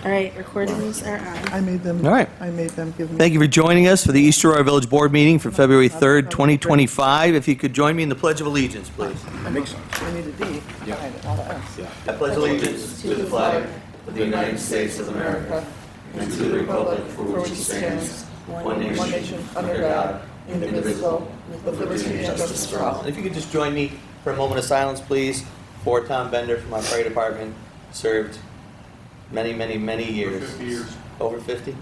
All right, recordings are on. I made them. All right. I made them give me. Thank you for joining us for the East Aurora Village Board meeting for February 3rd, 2025. If you could join me in the Pledge of Allegiance, please. I need a D. Yeah. Not an S. I pledge allegiance to the flag of the United States of America and to the republic for which it stands, one nation, under God, indivisible, with liberty and justice for all. And if you could just join me for a moment of silence, please, for Tom Bender from our fire department, served many years. Over 50 years. Over 50?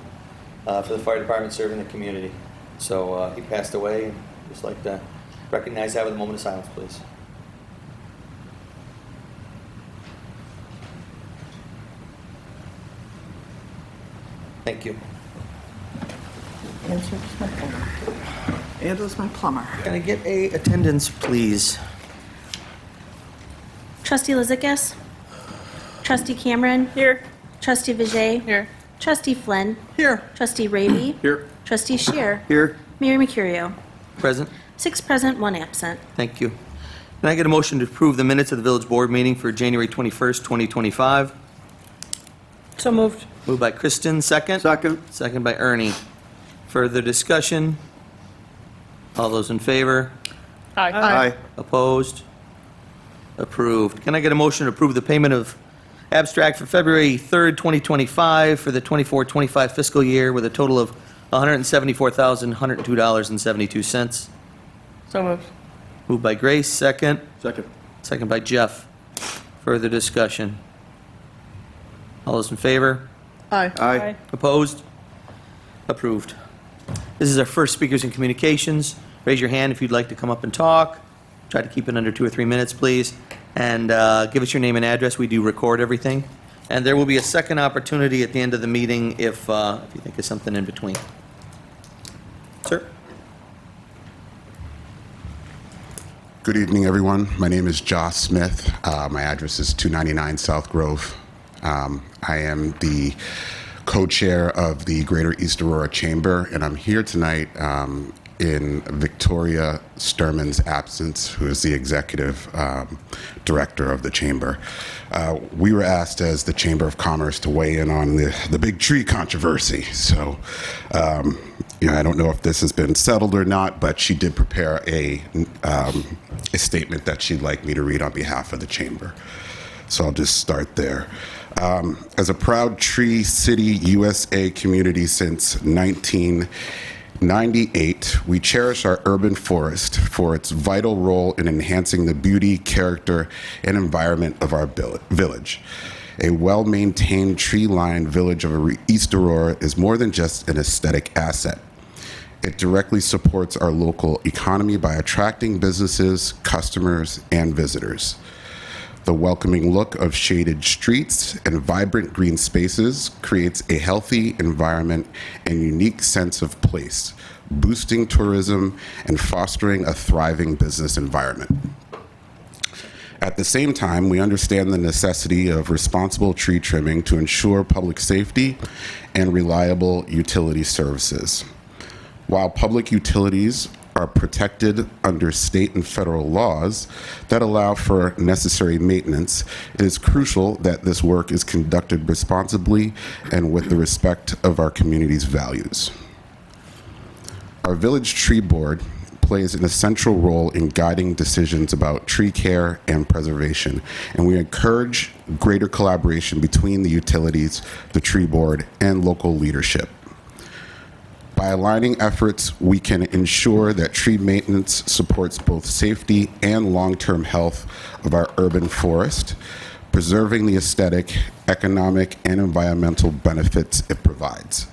For the fire department, serving the community. So he passed away, and just like to recognize that with a moment of silence, please. Thank you. Angela's my plumber. Angela's my plumber. Can I get a attendance, please? Trustee Lizickis. Trustee Cameron. Here. Trustee Vijay. Here. Trustee Flynn. Here. Trustee Raby. Here. Trustee Shear. Here. Mayor Mercurio. Present. 6 present, 1 absent. Thank you. Can I get a motion to approve the minutes of the village board meeting for January 21st, 2025? So moved. Moved by Kristen, second. Second. Second by Ernie. Further discussion? All those in favor? Aye. Opposed? Approved. Can I get a motion to approve the payment of abstract for February 3rd, 2025 for the 24-25 fiscal year with a total of $174,102.72? So moved. Moved by Grace, second. Second. Second by Jeff. Further discussion? All those in favor? Aye. Aye. Opposed? Approved. This is our first speakers and communications. Raise your hand if you'd like to come up and talk. Try to keep it under 2 or 3 minutes, please. And give us your name and address. We do record everything. And there will be a second opportunity at the end of the meeting if you think of something in between. Sir? Good evening, everyone. My name is Josh Smith. My address is 299 South Grove. I am the co-chair of the Greater East Aurora Chamber, and I'm here tonight in Victoria Sturman's absence, who is the executive director of the chamber. We were asked as the Chamber of Commerce to weigh in on the big tree controversy. So, I don't know if this has been settled or not, but she did prepare a statement that she'd like me to read on behalf of the chamber. So I'll just start there. As a proud Tree City, USA community since 1998, we cherish our urban forest for its vital role in enhancing the beauty, character, and environment of our village. A well-maintained tree-lined village of East Aurora is more than just an aesthetic asset. It directly supports our local economy by attracting businesses, customers, and visitors. The welcoming look of shaded streets and vibrant green spaces creates a healthy environment and unique sense of place, boosting tourism and fostering a thriving business environment. At the same time, we understand the necessity of responsible tree trimming to ensure public safety and reliable utility services. While public utilities are protected under state and federal laws that allow for necessary maintenance, it is crucial that this work is conducted responsibly and with the respect of our community's values. Our Village Tree Board plays an essential role in guiding decisions about tree care and preservation, and we encourage greater collaboration between the utilities, the tree board, and local leadership. By aligning efforts, we can ensure that tree maintenance supports both safety and long-term health of our urban forest, preserving the aesthetic, economic, and environmental benefits it provides.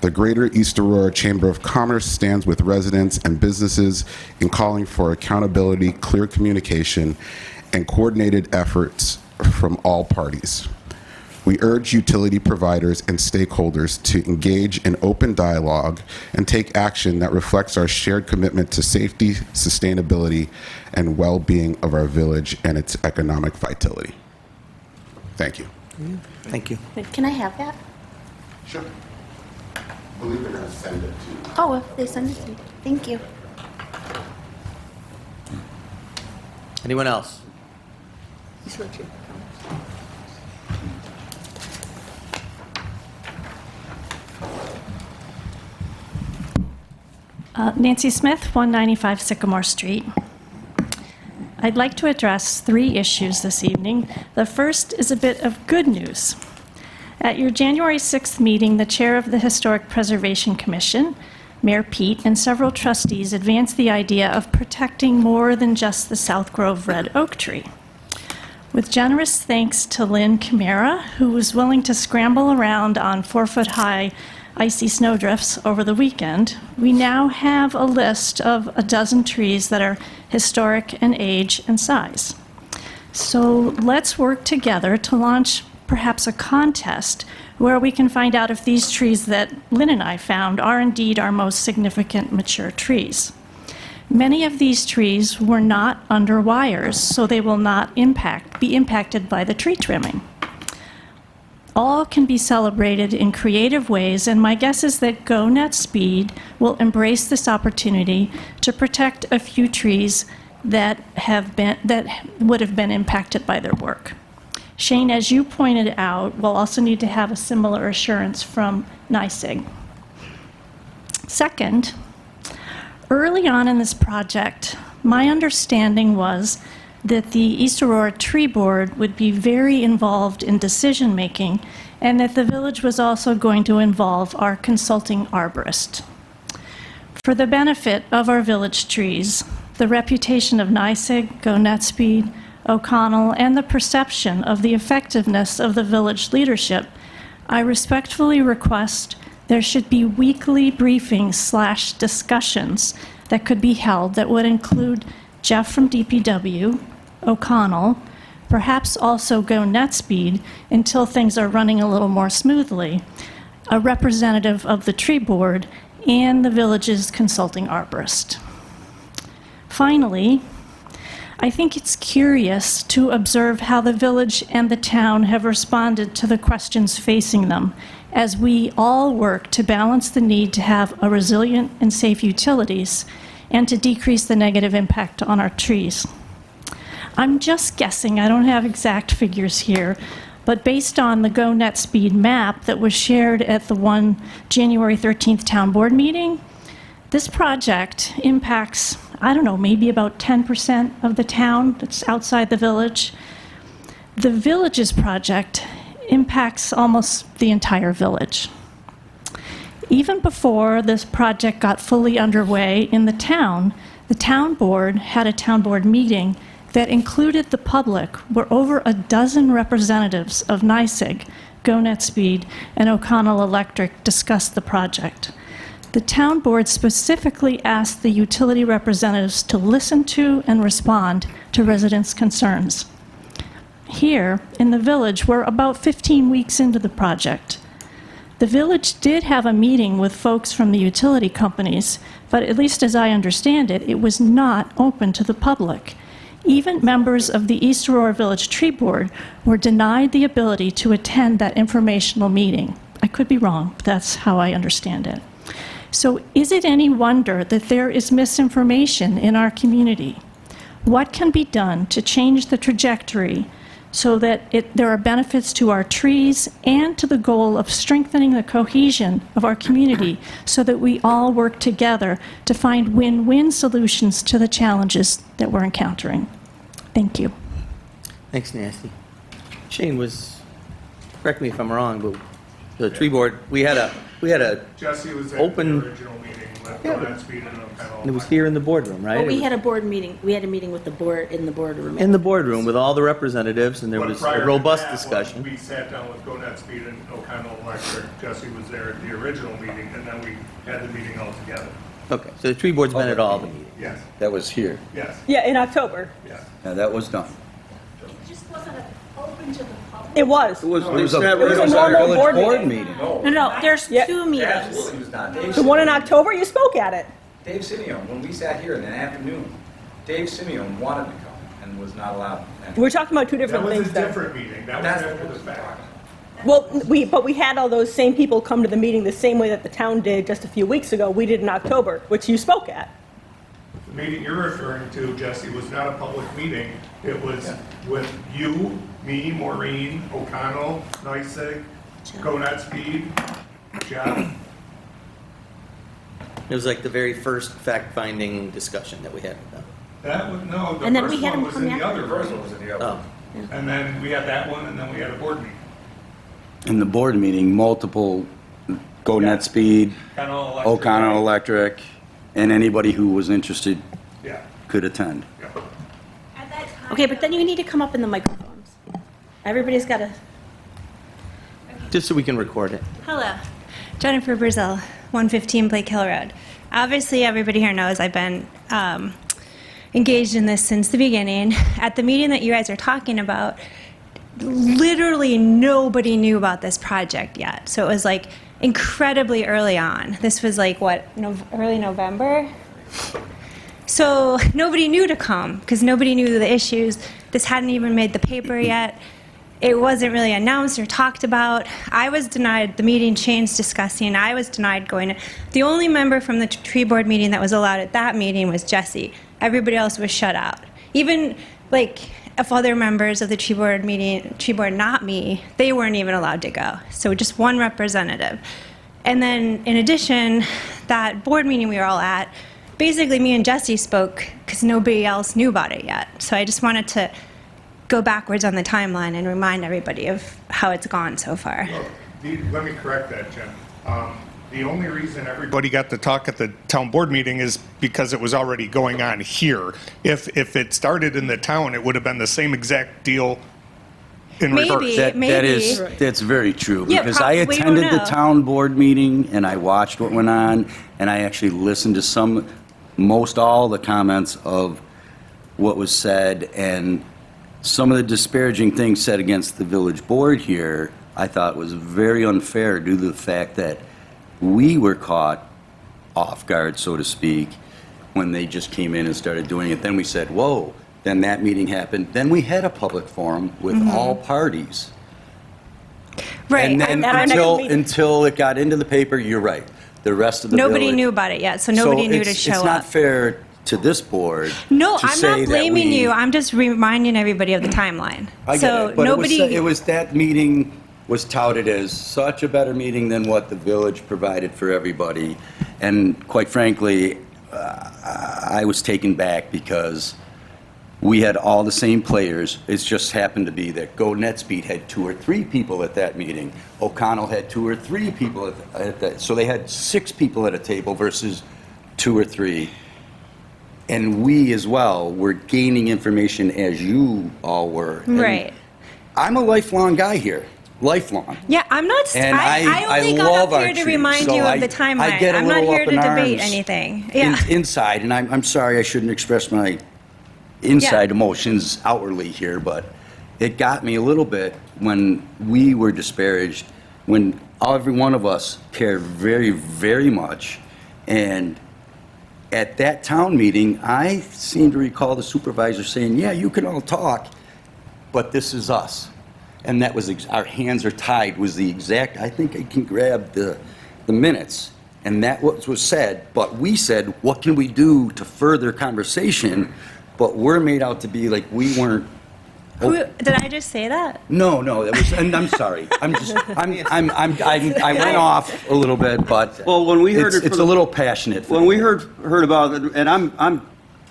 The Greater East Aurora Chamber of Commerce stands with residents and businesses in calling for accountability, clear communication, and coordinated efforts from all parties. We urge utility providers and stakeholders to engage in open dialogue and take action that reflects our shared commitment to safety, sustainability, and well-being of our village and its economic vitality. Thank you. Thank you. Can I have that? Sure. I believe they're going to send it to. Oh, if they send it to me. Thank you. Anyone else? Nancy Smith, 195 Sycamore Street. I'd like to address 3 issues this evening. The first is a bit of good news. At your January 6th meeting, the chair of the Historic Preservation Commission, Mayor Pete, and several trustees advanced the idea of protecting more than just the South Grove red oak tree. With generous thanks to Lynn Camara, who was willing to scramble around on 4-foot-high icy snowdrifts over the weekend, we now have a list of a dozen trees that are historic in age and size. So let's work together to launch perhaps a contest where we can find out if these trees that Lynn and I found are indeed our most significant mature trees. Many of these trees were not under wires, so they will not be impacted by the tree trimming. All can be celebrated in creative ways, and my guess is that Go Net Speed will embrace this opportunity to protect a few trees that would have been impacted by their work. Shane, as you pointed out, we'll also need to have a similar assurance from NYSEG. Second, early on in this project, my understanding was that the East Aurora Tree Board would be very involved in decision-making, and that the village was also going to involve our consulting arborist. For the benefit of our village trees, the reputation of NYSEG, Go Net Speed, O'Connell, and the perception of the effectiveness of the village leadership, I respectfully request there should be weekly briefings/discussions that could be held that would include Jeff from DPW, O'Connell, perhaps also Go Net Speed until things are running a little more smoothly, a representative of the tree board, and the village's consulting arborist. Finally, I think it's curious to observe how the village and the town have responded to the questions facing them as we all work to balance the need to have a resilient and safe utilities and to decrease the negative impact on our trees. I'm just guessing, I don't have exact figures here, but based on the Go Net Speed map that was shared at the January 13th town board meeting, this project impacts, I don't know, maybe about 10% of the town that's outside the village. The village's project impacts almost the entire village. Even before this project got fully underway in the town board had a town board meeting that included the public, where over a dozen representatives of NYSEG, Go Net Speed, and O'Connell Electric discussed the project. The town board specifically asked the utility representatives to listen to and respond to residents' concerns. Here, in the village, we're about 15 weeks into the project. The village did have a meeting with folks from the utility companies, but at least as I understand it, it was not open to the public. Even members of the East Aurora Village Tree Board were denied the ability to attend that informational meeting. I could be wrong, but that's how I understand it. So is it any wonder that there is misinformation in our community? What can be done to change the trajectory so that there are benefits to our trees and to the goal of strengthening the cohesion of our community so that we all work together to find win-win solutions to the challenges that we're encountering? Thank you. Thanks, Nancy. Shane correct me if I'm wrong, but the tree board, we had a Jesse was at open- the original meeting with Go Net Speed and O'Connell. it was here in the boardroom, right? Well, It we was had a board meeting, we had a meeting with the board, in the boardroom. in the boardroom with all the representatives, and there But was prior a to robust that, discussion. We sat down with Go Net Speed and O'Connell Electric. Jesse was there at the original meeting, and then we had the meeting all together. Okay, so the tree board's been at all the meetings. Yes, That was here. yes, Yeah, in October. yes. Now, that was done. It just wasn't open to the public. It was. It was No, a it's not- it was a our normal village board board meeting. meeting. No, there's Yeah. 2 meetings. Absolutely was not. Dave The one in Simeon- October, you spoke at it. Dave Simeon, when we sat here in the afternoon, Dave Simeon wanted to come and was not allowed. And We're talking about two That different was things a then. different meeting. That was That's after what the was fact. talking. Well, we had all those same people come to the meeting the same way that the town did just a few weeks ago. We did in October, which you spoke at. The meeting you're referring to, Jesse, was not a public meeting. It was with you, me, Maureen, O'Connell, NYSEG, Go Net Speed, Jeff. It was like the very first fact-finding discussion that we had with them. That was, no, the And then we first had one him was come in the back. other The first one room. was in the other. Oh, And then we had that one, and then we had a board meeting. In the board meeting, multiple Go Yeah. NetSpeed, O'Connell Electric. O'Connell Electric, and anybody who was interested Yeah, could attend. yeah. Okay, but then you need to come up in the microphones. Everybody's got to. just so we can record it. Hello, Jennifer Brazil, 115 Blake Hill Road. Obviously, everybody here knows I've been engaged in this since the beginning. At the meeting that you guys are talking about, literally nobody knew about this project yet. So it was like incredibly early on. This was like, what, early November? So nobody knew to come because nobody knew the issues. This hadn't even made the paper yet. It wasn't really announced or talked about. I was denied, the meeting changed discussing, I was denied going. The only member from the tree board meeting that was allowed at that meeting was Jesse. Everybody else was shut out. Even like if other members of the tree board meeting, tree board not me, they weren't even allowed to go. So just one representative. And then in addition, that board meeting we were all at, basically me and Jesse spoke because nobody else knew about it yet. So I just wanted to go backwards on the timeline and remind everybody of how it's gone so far. Let me correct that, Jen. The only reason everybody got to talk at the town board meeting is because it was already going on here. If it started in the town, it would have been the same exact deal in reverse. Maybe. That's very true. Yeah, Because I probably, we don't attended the know. town board meeting and I watched what went on and I actually listened to most all the comments of what was said, and some of the disparaging things said against the village board here, I thought was very unfair due to the fact that we were caught off guard, so to speak, when they just came in and started doing it. Then we said, whoa, then that meeting happened. Then we had a public forum with all parties. Right. And then At our next meeting. until it got into the paper, you're right. The rest of the Nobody village- knew about it yet, so nobody knew to show It's up. not fair to this board. No, to I'm say not that blaming we- you. I'm just reminding everybody of the timeline. I get So it, but nobody. it was that meeting was touted as such a better meeting than what the village provided for everybody. And quite frankly, I was taken back because we had all the same players. It just happened to be that Go NetSpeed had 2 or 3 people at that meeting. O'Connell had 2 or 3 people at that. So they had 6 people at a table versus 2 or 3. And we as well were gaining information as you all were. And Right. I'm a lifelong guy here, lifelong. Yeah, I'm not. And I only I got love up our here to trees, remind so you I- of the timeline. I get a I'm not little here up to in debate arms anything. Yeah. Inside, and I'm sorry I shouldn't express my inside emotions outwardly here, but it got me a little bit when we were disparaged, when every one of us cared very, very much. And at that town meeting, I seem to recall the supervisor saying, yeah, you can all talk, but this is us. And that was, our hands are tied was the exact, I think I can grab the minutes. And that was said, but we said, what can we do to further conversation? But we're made out to be like we weren't. Did I just say that? No, that was, and I'm sorry. I went off a little bit, but Well, when we heard it's, it for it's the- a little passionate. For When me. we heard about it, and I'm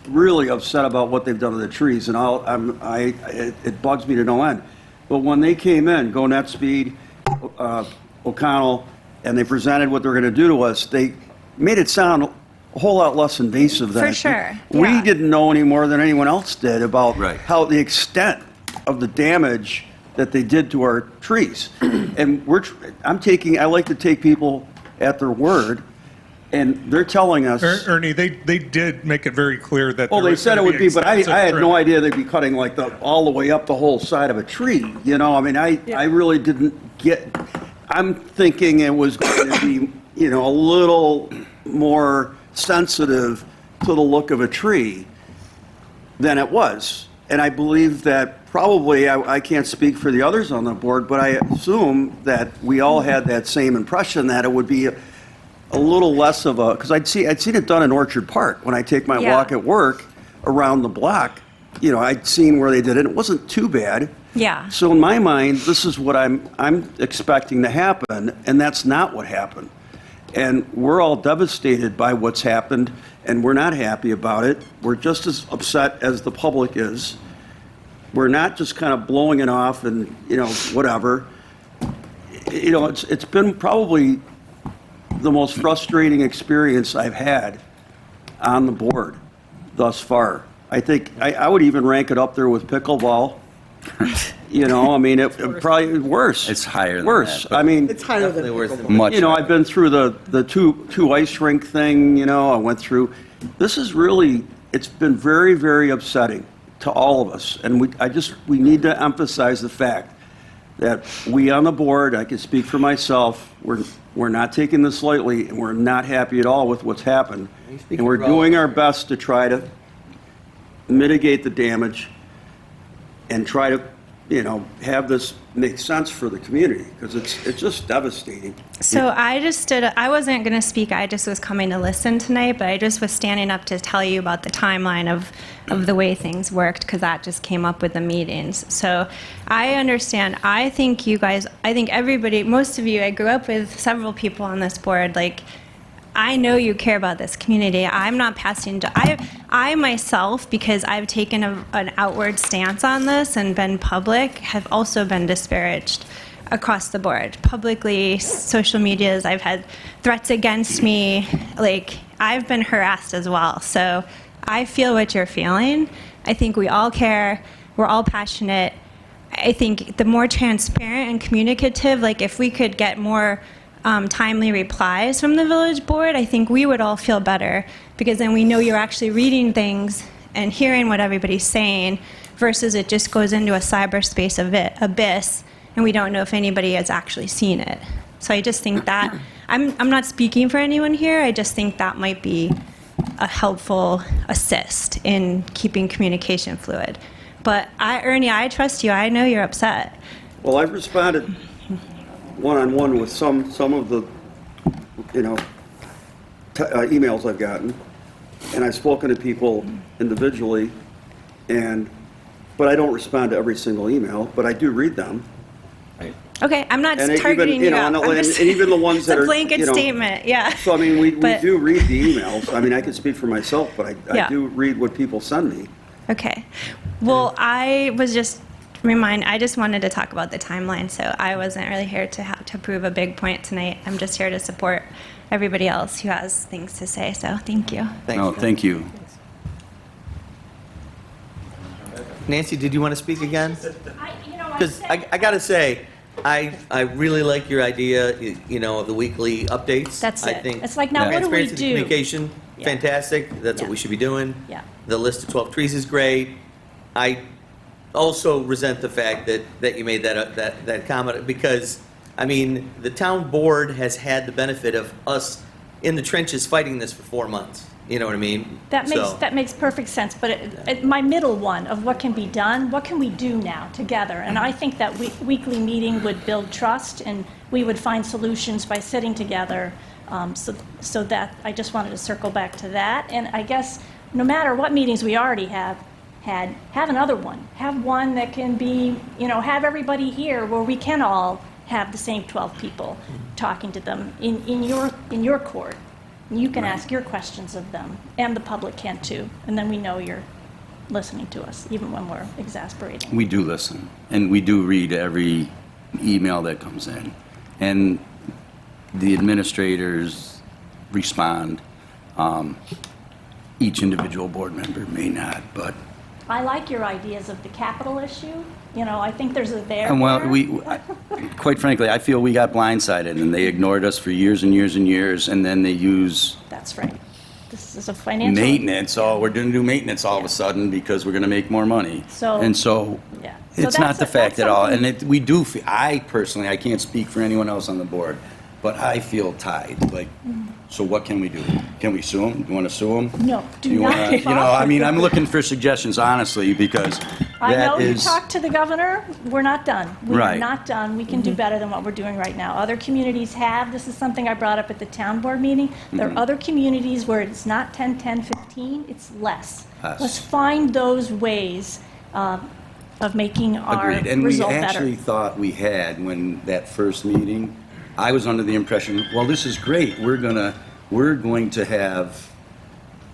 really upset about what they've done to the trees, and it bugs me to no end. But when they came in, Go NetSpeed, O'Connell, and they presented what they were going to do to us, they made it sound a whole lot less invasive than For it- sure, We yeah. didn't know any more than anyone else did about Right. how the extent of the damage that they did to our trees. And I like to take people at their word, and they're telling us. Ernie, they did make it very clear that. Well, there they was said it gonna would be, but I extensive had no trim. idea they'd be cutting like all the way up the whole side of a tree, you know? I mean, I really didn't I'm thinking it was going to be, a little more sensitive to the look of a tree than it was. And I believe that probably, I can't speak for the others on the board, but I assume that we all had that same impression that it would be a little less of a, because I'd seen it done in Orchard Park when I take my Yeah. walk at work around the block. I'd seen where they did it. It wasn't too bad. Yeah. So in my mind, this is what I'm expecting to happen, and that's not what happened. And we're all devastated by what's happened, and we're not happy about it. We're just as upset as the public is. We're not just kind of blowing it off and, whatever. It's been probably the most frustrating experience I've had on the board thus far. I think I would even rank it up there with pickleball. It probably worse. It's higher than worse. that, but- I mean, It's higher than Definitely worse than- pickleball. Much. I've been through the two ice rink thing, I went through. This is really, it's been very, very upsetting to all of us. And we need to emphasize the fact that we on the board, I can speak for myself, we're not taking this lightly, and we're not happy at all with what's happened. speaking And we're for all of doing us. our best to try to mitigate the damage and try to, have this make sense for the community, because it's just devastating. So I wasn't going to speak, I just was coming to listen tonight, but I just was standing up to tell you about the timeline of the way things worked, because that just came up with the meetings. So I understand, I think everybody, most of you, I grew up with several people on this board, I know you care about this community. I'm not passing. I myself, because I've taken an outward stance on this and been public, have also been disparaged across the board. Publicly, social medias, I've had threats against me. I've been harassed as well. So I feel what you're feeling. I think we all care. We're all passionate. I think the more transparent and communicative, if we could get more timely replies from the village board, I think we would all feel better, because then we know you're actually reading things and hearing what everybody's saying, versus it just goes into a cyberspace abyss and we don't know if anybody has actually seen it. So I just think that, I'm not speaking for anyone here, I just think that might be a helpful assist in keeping communication fluid. But Ernie, I trust you, I know you're upset. Well, I've responded one-on-one with some of the, emails I've gotten, and I've spoken to people individually, but I don't respond to every single email, but I do read them. Okay, I'm not And targeting you. and I'm just- even the ones that are, It's a blanket statement, yeah. So, we But- do read the emails. I can speak for myself, but I Yeah. do read what people send me. Okay. Well, I just wanted to talk about the timeline, so I wasn't really here to prove a big point tonight. I'm just here to support everybody else who has things to say, so thank you. Thanks. No, thank you. Nancy, did you want to speak again? Because I got to say, I really like your idea, of the weekly updates. That's I it. think It's like, now what do we transparency, do? communication, Yeah. fantastic. That's what Yeah. we should be doing. Yeah. The list of 12 trees is great. I also resent the fact that you made that comment, because, the town board has had the benefit of us in the trenches fighting this for 4 months. You know what I mean? That makes perfect sense, but my middle one of what can be done, what can we do now together? And I think that weekly meeting would build trust, and we would find solutions by sitting together. So that, I just wanted to circle back to that. And I guess, no matter what meetings we already have another one. Have one that can be, have everybody here where we can all have the same 12 people talking to them in your court. You can ask your questions of them, and the public can too. And then we know you're listening to us, even when we're exasperating. We do listen, and we do read every email that comes in. And the administrators respond. Each individual board member may not, but I like your ideas of the capital issue. I think there's a there. And well, there. quite frankly, I feel we got blindsided, and they ignored us for years and years and years, and then they use That's right. This is a financial. maintenance. Oh, we're going to do maintenance all of a sudden because we're going to make more money. So- And so Yeah. So it's not the fact that's at all. something- And we do, I personally, I can't speak for anyone else on the board, but I feel tied. So what can we do? Can we sue them? You want to sue them? No, do You not. wanna- I'm looking for suggestions, honestly, because I that know you is. talked to the governor. We're not done. We're Right. not done. We can do better than what we're doing right now. Other communities have. This is something I brought up at the town board meeting. There are other communities where it's not 10, 10, 15, it's less. Less. Let's find those ways of making our Agreed. And we result actually better. thought we had, when that first meeting, I was under the impression, well, this is great. We're going to have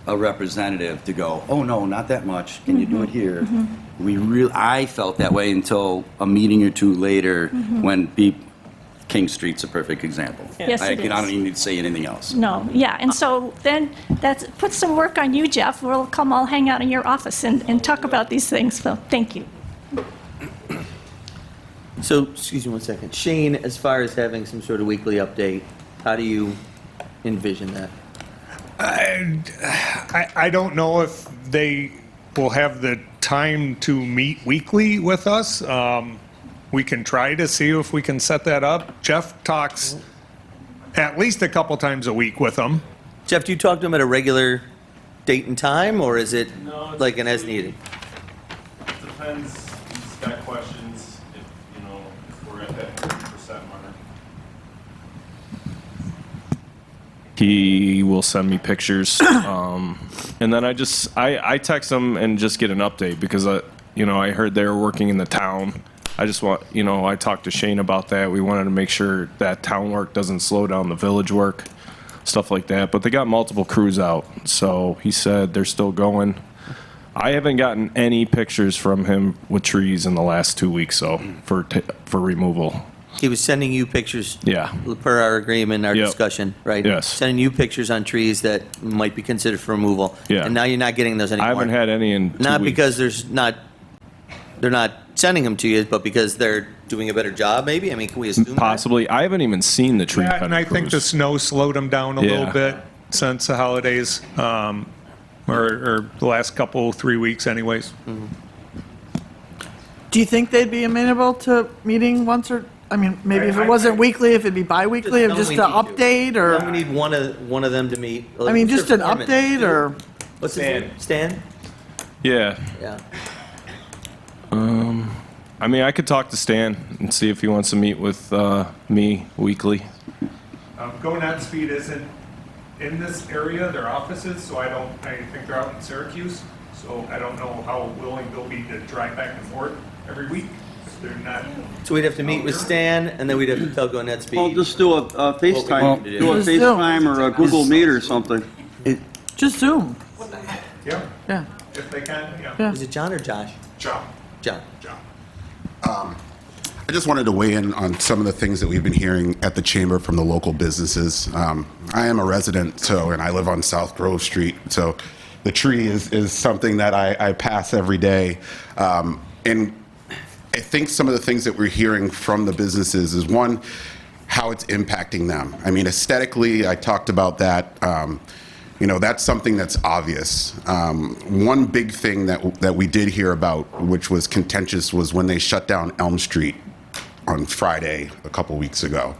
a representative to go, oh, no, not that much. Can you do it here? I felt that way until a meeting or two later when King Street's a perfect example. Yes, it I don't is. even need to say anything else. No, yeah, and so then that puts some work on you, Jeff. We'll come all hang out in your office and talk about these things, so thank you. So, excuse me one second. Shane, as far as having some sort of weekly update, how do you envision that? I don't know if they will have the time to meet weekly with us. We can try to see if we can set that up. Jeff talks at least a couple times a week with them. Jeff, do you talk to him at a regular date and time, or is it No, it's- like an as needed? Depends, he's got questions, if we're at that 50% mark. He will send me pictures, and then I text him and just get an update because, I heard they were working in the town. I just want, I talked to Shane about that. We wanted to make sure that town work doesn't slow down the village work, stuff like that. But they got multiple crews out, so he said they're still going. I haven't gotten any pictures from him with trees in the last 2 weeks, so for removal. He was sending you pictures. Yeah. Per our agreement, our Yep. discussion, right? Yes. Sending you pictures on trees that might be considered for removal. Yeah. And now you're not getting those anymore. I haven't had any in 2 Not weeks. because they're not sending them to you, but because they're doing a better job, maybe? I mean, can we assume that? Possibly. I haven't even seen the tree Yeah, cutting and I think the crews. snow slowed them down a little Yeah. bit since the holidays, or the last 3 weeks anyways. Do you think they'd be amenable to meeting once or, maybe if it wasn't weekly, if it'd be bi-weekly, or Tell just them an we need update, Then we or, need one of them to meet. just an update, or? What's his name? Stan? Yeah. Yeah. I could talk to Stan and see if he wants to meet with me weekly. Go Not Speed isn't in this area, their offices, so I think they're out in Syracuse. So I don't know how willing they'll be to drive back and forth every week. If they're not. So we'd have to meet with Stan, and then we'd have to tell Go Well, NetSpeed. just do a FaceTime, do. do a Just Zoom. FaceTime or a Google Meet or something. Just Zoom, Yeah, yeah. if they can, yeah. Yeah. Is it John or Josh? John. John. I just wanted to weigh in on some of the things that we've been hearing at the chamber from the local businesses. I am a resident, and I live on South Grove Street, so the tree is something that I pass every day. And I think some of the things that we're hearing from the businesses is, one, how it's impacting them. Aesthetically, I talked about that. That's something that's obvious. One big thing that we did hear about, which was contentious, was when they shut down Elm Street on Friday a couple weeks ago.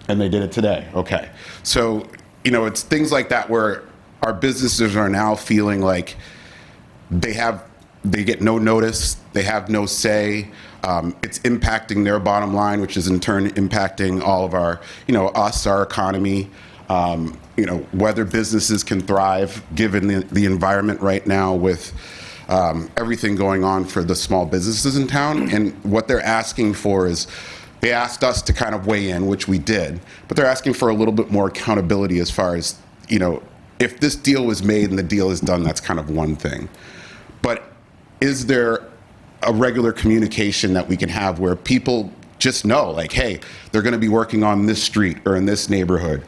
And they did it today. Okay. So, it's things like that where our businesses are now feeling like they get no notice, they have no say. It's impacting their bottom line, which is in turn impacting all of our, our economy. Whether businesses can thrive given the environment right now with everything going on for the small businesses in town. And what they're asking for is, they asked us to kind of weigh in, which we did, but they're asking for a little bit more accountability as far as, if this deal was made and the deal is done, that's kind of one thing. But is there a regular communication that we can have where people just know, like, hey, they're going to be working on this street or in this neighborhood?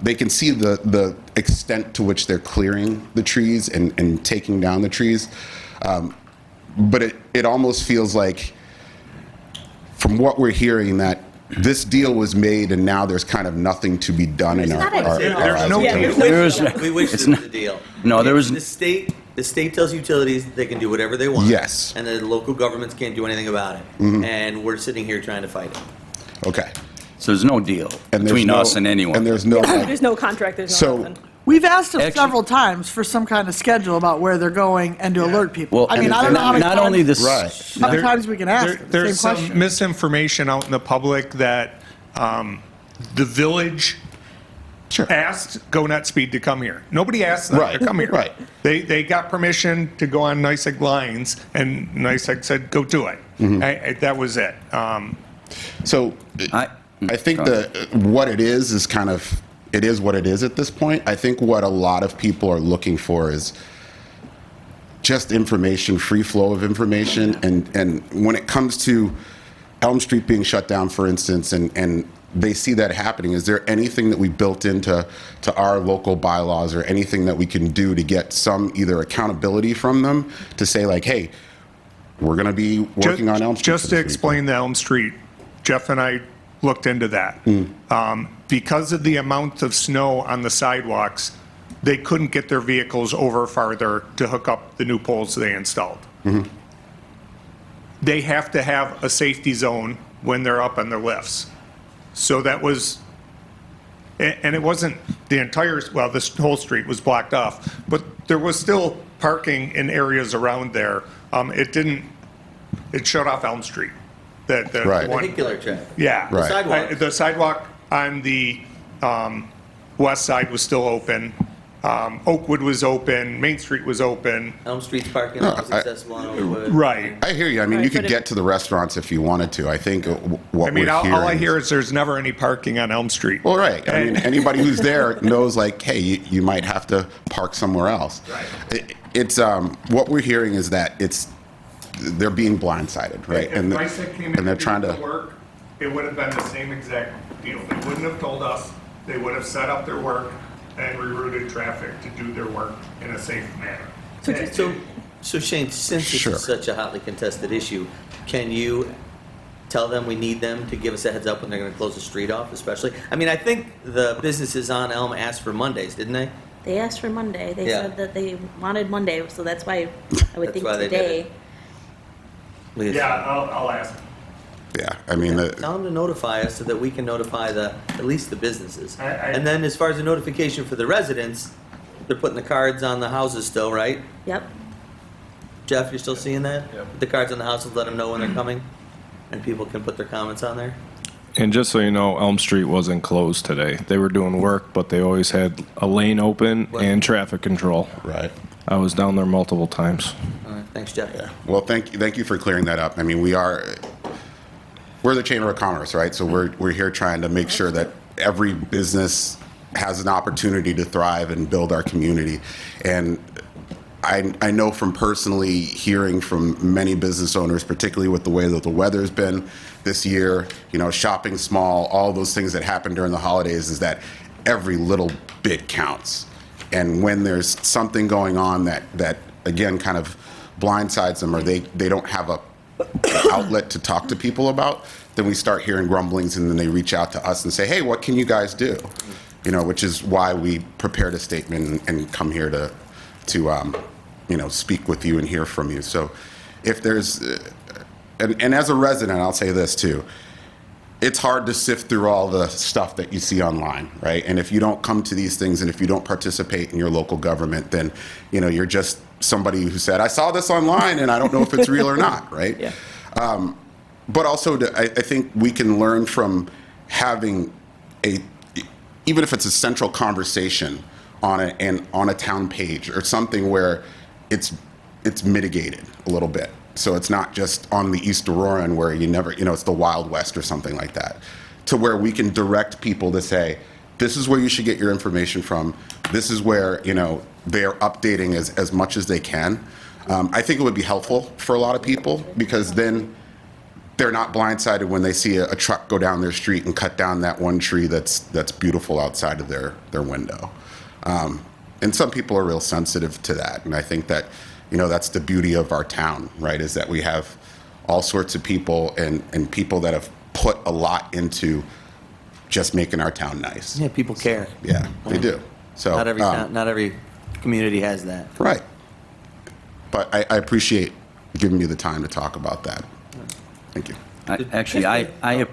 They can see the extent to which they're clearing the trees and taking down the trees. But it almost feels like, from what we're hearing, that this deal was made and now there's kind of nothing to be done in our There's no We deal. wish we wish this was a deal. No, there was- The state tells utilities they can do whatever they want. Yes. And the local governments can't do anything about it. And we're sitting here trying to fight it. Okay. So there's no deal And there's between no- us and anyone. And there's no, There's no contract, there's no So- nothing. We've asked them Actually- several times for some kind of schedule about where they're going and to alert people. Well, I don't know how many not only times, this. Right. how many times we can ask the There's same some question. misinformation out in the public that the village Sure. asked Go Not Speed to come here. Nobody asked them Right, to come here. right. They got permission to go on NYSEG lines, and NYSEG said, go do it. That was it. So I think what it is kind of, it is what it is at this point. I think what a lot of people are looking for is just information, free flow of information. And when it comes to Elm Street being shut down, for instance, and they see that happening, is there anything that we built into our local bylaws or anything that we can do to get some either accountability from them to say like, hey, we're going to be working on Elm Street? Just to explain the Elm Street, Jeff and I looked into that. Because of the amount of snow on the sidewalks, they couldn't get their vehicles over farther to hook up the new poles they installed. They have to have a safety zone when they're up on their lifts. So that was, and it wasn't the entire, well, this whole street was blocked off, but there was still parking in areas around there. It shut off Elm Street. Right. Vehicular traffic. Yeah. Right. Sidewalk. The sidewalk on the west side was still open. Oakwood was open, Main Street was open. Elm Street's parking lot was accessible on Oakwood. Right. I hear you. I mean, you could get to the restaurants if you wanted to. I think what we're hearing. All I hear is there's never any parking on Elm Street. Well, right. I mean, anybody who's there knows, like, hey, you might have to park somewhere else. Right. It's what we're hearing is that they're being blindsided, right? If Bicep came in and they're to trying do to the work, it would have been the same exact deal. They wouldn't have told us. They would have set up their work and rerouted traffic to do their work in a safe manner. So Shane, since Sure. this is such a hotly contested issue, can you tell them we need them to give us a heads up when they're going to close the street off, especially? I mean, I think the businesses on Elm asked for Mondays, didn't they? They asked for Monday. They Yeah. said that they wanted Monday, so that's why I would That's think why they did today. it. Yeah, I'll ask. Yeah, I mean, Tell them to notify us so that we can notify at least the businesses. I- And then as far as the notification for the residents, they're putting the cards on the houses still, right? Yep. Jeff, you're still seeing that? Yep. The cards on the houses, let them know when they're coming, and people can put their comments on there? And just so you know, Elm Street wasn't closed today. They were doing work, but they always had a lane open Right. and traffic control. right. I was down there multiple times. All right, thanks, Jeff. Well, thank you for clearing that up. I mean, we're the Chamber of Commerce, right? So we're here trying to make sure that every business has an opportunity to thrive and build our community. And I know from personally hearing from many business owners, particularly with the way that the weather's been this year, shopping small, all those things that happen during the holidays, is that every little bit counts. And when there's something going on that again, kind of blindsides them, or they don't have an outlet to talk to people about, then we start hearing grumblings, and then they reach out to us and say, hey, what can you guys do? Which is why we prepared a statement and come here to speak with you and hear from you. So if there's, and as a resident, I'll say this too, it's hard to sift through all the stuff that you see online, right? And if you don't come to these things and if you don't participate in your local government, then, you're just somebody who said, I saw this online and I don't know if it's real or not, right? Yeah. But also, I think we can learn from having even if it's a central conversation on a town page or something where it's mitigated a little bit. So it's not just on the East Auroran where it's the Wild West or something like that, to where we can direct people to say, this is where you should get your information from. This is where, they're updating as much as they can. I think it would be helpful for a lot of people, because then they're not blindsided when they see a truck go down their street and cut down that one tree that's beautiful outside of their window. And some people are real sensitive to that. And I think that, that's the beauty of our town, right? Is that we have all sorts of people and people that have put a lot into just making our town nice. Yeah, people care. Yeah, they do. So Not every community has that. right. But I appreciate giving me the time to talk about that. Thank you. I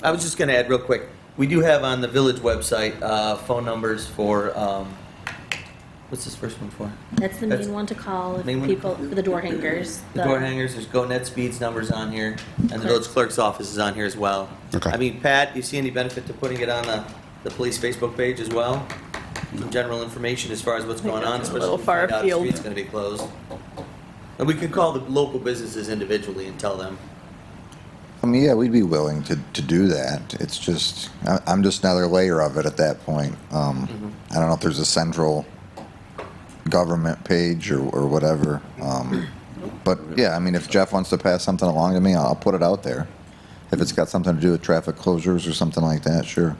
I was just going to add real quick. We do have on the village website phone numbers for, what's this first one for? That's the main one to call if Main one? people, for the door hangers. The door hangers, there's GoNet Speed's numbers on here, and the village clerk's office is on here as well. Okay. I mean, Pat, you see any benefit to putting it on the police Facebook page as well? Some general information as far as what's going on, that's a especially little if we far find out the afield. street's going to be closed. And we can call the local businesses individually and tell them. I mean, yeah, we'd be willing to do that. It's just, I'm just another layer of it at that point. I don't know if there's a central government page or whatever. But yeah, I mean, if Jeff wants to pass something along to me, I'll put it out there. If it's got something to do with traffic closures or something like that, sure.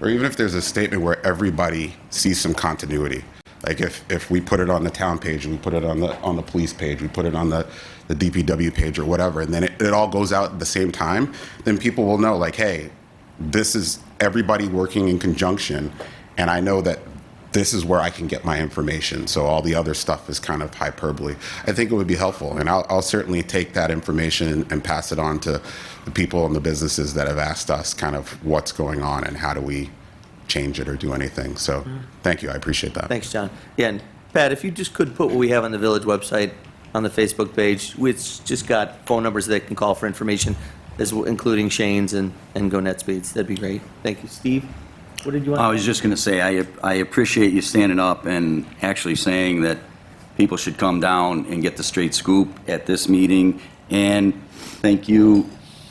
Or even if there's a statement where everybody sees some continuity. Like if we put it on the town page and we put it on the police page, we put it on the DPW page or whatever, and then it all goes out at the same time, then people will know, like, hey, this is everybody working in conjunction, and I know that this is where I can get my information. So all the other stuff is kind of hyperbole. I think it would be helpful, and I'll certainly take that information and pass it on to the people and the businesses that have asked us kind of what's going on and how do we change it or do anything. So thank you, I appreciate that. Thanks, John. Yeah, and Pat, if you just could put what we have on the village website, on the Facebook page, it's just got phone numbers that can call for information, including Shane's and GoNet Speeds. That'd be great. Thank you. Steve, what did you want? I was just going to say, I appreciate you standing up and actually saying that people should come down and get the straight scoop at this meeting. And thank you,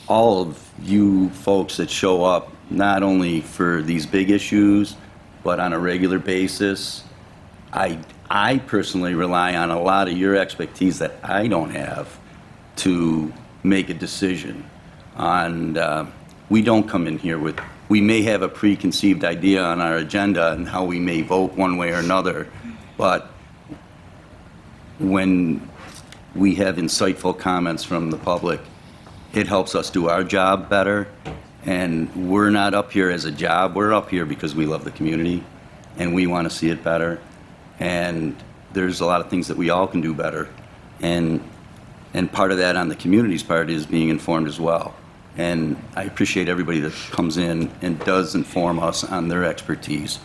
all of you folks that show up, not only for these big issues, but on a regular basis. I personally rely on a lot of your expertise that I don't have to make a decision. And we don't come in here with, we may have a preconceived idea on our agenda and how we may vote one way or another, but when we have insightful comments from the public, it helps us do our job better. And we're not up here as a job, we're up here because we love the community and we want to see it better. And there's a lot of things that we all can do better. And part of that on the community's part is being informed as well. And I appreciate everybody that comes in and does inform us on their expertise.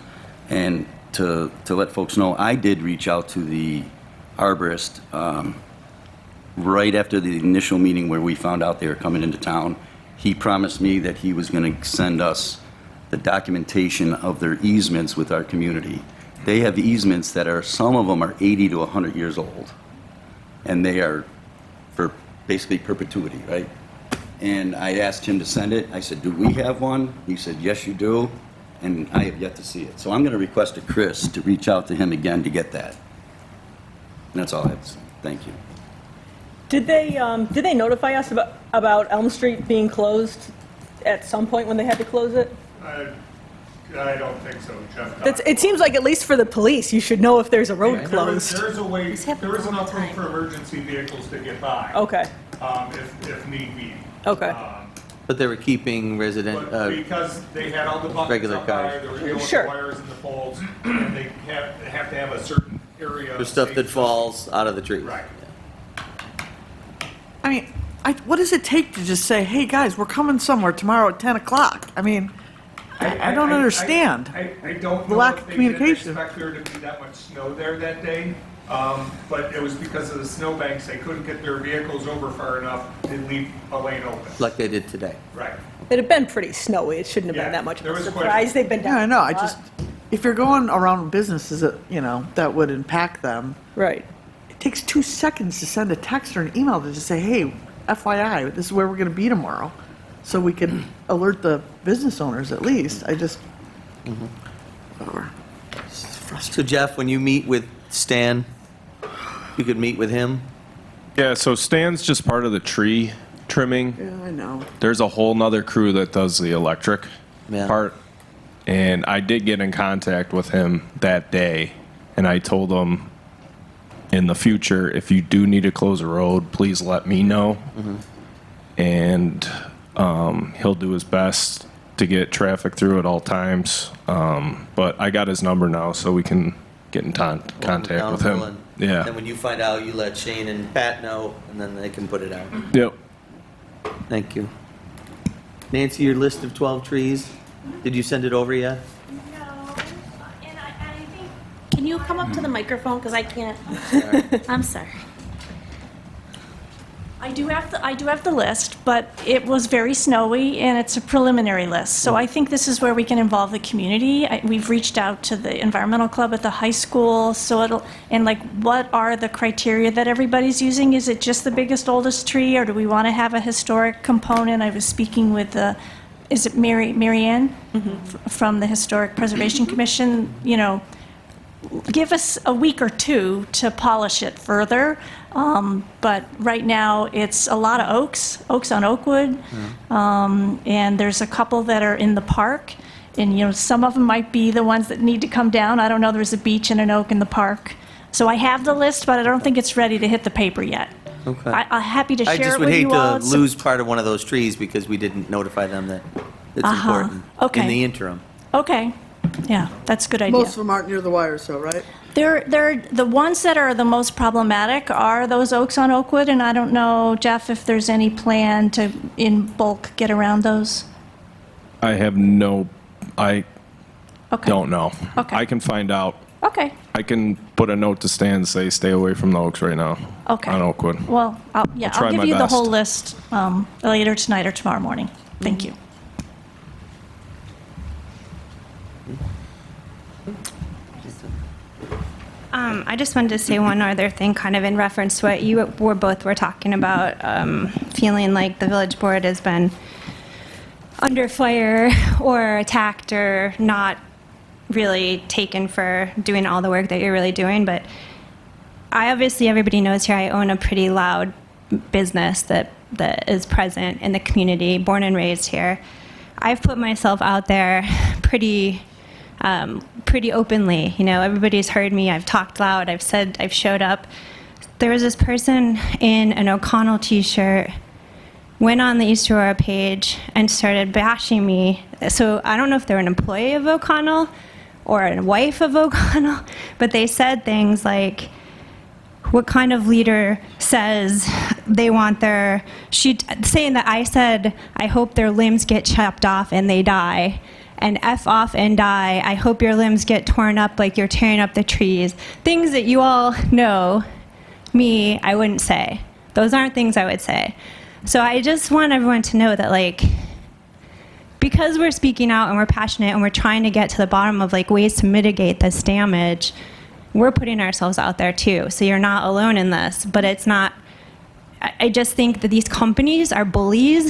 And to let folks know, I did reach out to the arborist right after the initial meeting where we found out they were coming into town. He promised me that he was going to send us the documentation of their easements with our community. They have easements that are, some of them are 80 to 100 years old. And they are for basically perpetuity, right? And I asked him to send it. I said, do we have one? He said, yes, you do. And I have yet to see it. So I'm going to request to Chris to reach out to him again to get that. And that's all I have to say. Thank you. Did they notify us about Elm Street being closed at some point when they had to close it? I don't think so, Jeff. It seems like, at least for the police, you should know if there's a road closed. There is a way, there is enough room for emergency vehicles to get by. Okay. If need be. Okay. But they were keeping resident, Because they had all the buckets regular up high, cars. they were dealing with Sure. the wires and the poles, and they have to have a certain area. there's stuff that falls out of the trees. Right. I mean, what does it take to just say, hey, guys, we're coming somewhere tomorrow at 10 o'clock? I mean, I don't understand. I don't The know lack if of they communication. didn't expect there to be that much snow there that day, but it was because of the snowbanks, they couldn't get their vehicles over far enough to leave a lane open. Like they did today. Right. It had been pretty snowy. It shouldn't have Yeah, been that much of there a was quite a- surprise. They've been down. Yeah, I know. I a lot. just, if you're going around businesses that, that would impact them, Right. it takes 2 seconds to send a text or an email to just say, hey, FYI, this is where we're going to be tomorrow. So we can alert the business owners at least. I just, whatever. It's frustrating. So Jeff, when you meet with Stan, you could meet with him? Yeah, so Stan's just part of the tree trimming. Yeah, I know. There's a whole nother crew that does the electric Yeah. part. And I did get in contact with him that day, and I told him, in the future, if you do need to close a road, please let me know. And he'll do his best to get traffic through at all times. But I got his number now, so we can get in contact with him. And Yeah. then when you find out, you let Shane and Pat know, and then they can put it out. Yep. Thank you. Nancy, your list of 12 trees, did you send it over yet? Can you come up to the microphone, because I can't, I'm sorry. I do have the list, but it was very snowy, and it's a preliminary list. So I think this is where we can involve the community. We've reached out to the environmental club at the high school, and like, what are the criteria that everybody's using? Is it just the biggest, oldest tree, or do we want to have a historic component? I was speaking with is it Marianne from the Historic Preservation Commission? You know, give us a week or two to polish it further. But right now, it's a lot of oaks on Oakwood. And there's a couple that are in the park. And, you know, some of them might be the ones that need to come down. I don't know, there's a beech and an oak in the park. So I have the list, but I don't think it's ready to hit the paper yet. Okay. I'm happy to I share just it would with hate you to all. lose part of one of those trees because we didn't notify them that it's important Okay. in the interim. Okay, yeah, that's a good idea. Most of them aren't near the wire, so, right? They're the ones that are the most problematic are those oaks on Oakwood, and I don't know, Jeff, if there's any plan to, in bulk, get around those? I don't know. Okay. I can find out. Okay, I can put a note to Stan and say, stay away from the oaks right now. okay. On Oakwood. Well, I'll try give my you the best. whole list later tonight or tomorrow morning. Thank you. I just wanted to say one other thing, kind of in reference to what you were talking about, feeling like the village board has been under fire or attacked or not really taken for doing all the work that you're really doing. But everybody knows here, I own a pretty loud business that is present in the community, born and raised here. I've put myself out there pretty openly. You know, everybody's heard me. I've talked loud. I've showed up. There was this person in an O'Connell t-shirt, went on the East Aurora page and started bashing me. So I don't know if they're an employee of O'Connell or a wife of O'Connell, but they said things like, what kind of leader says they want saying that I said, I hope their limbs get chopped off and they die. And F off and die. I hope your limbs get torn up like you're tearing up the trees. Things that you all know, me, I wouldn't say. Those aren't things I would say. So I just want everyone to know that, like, because we're speaking out and we're passionate and we're trying to get to the bottom of, like, ways to mitigate this damage, we're putting ourselves out there too. So you're not alone in this. But it's not, I just think that these companies are bullies.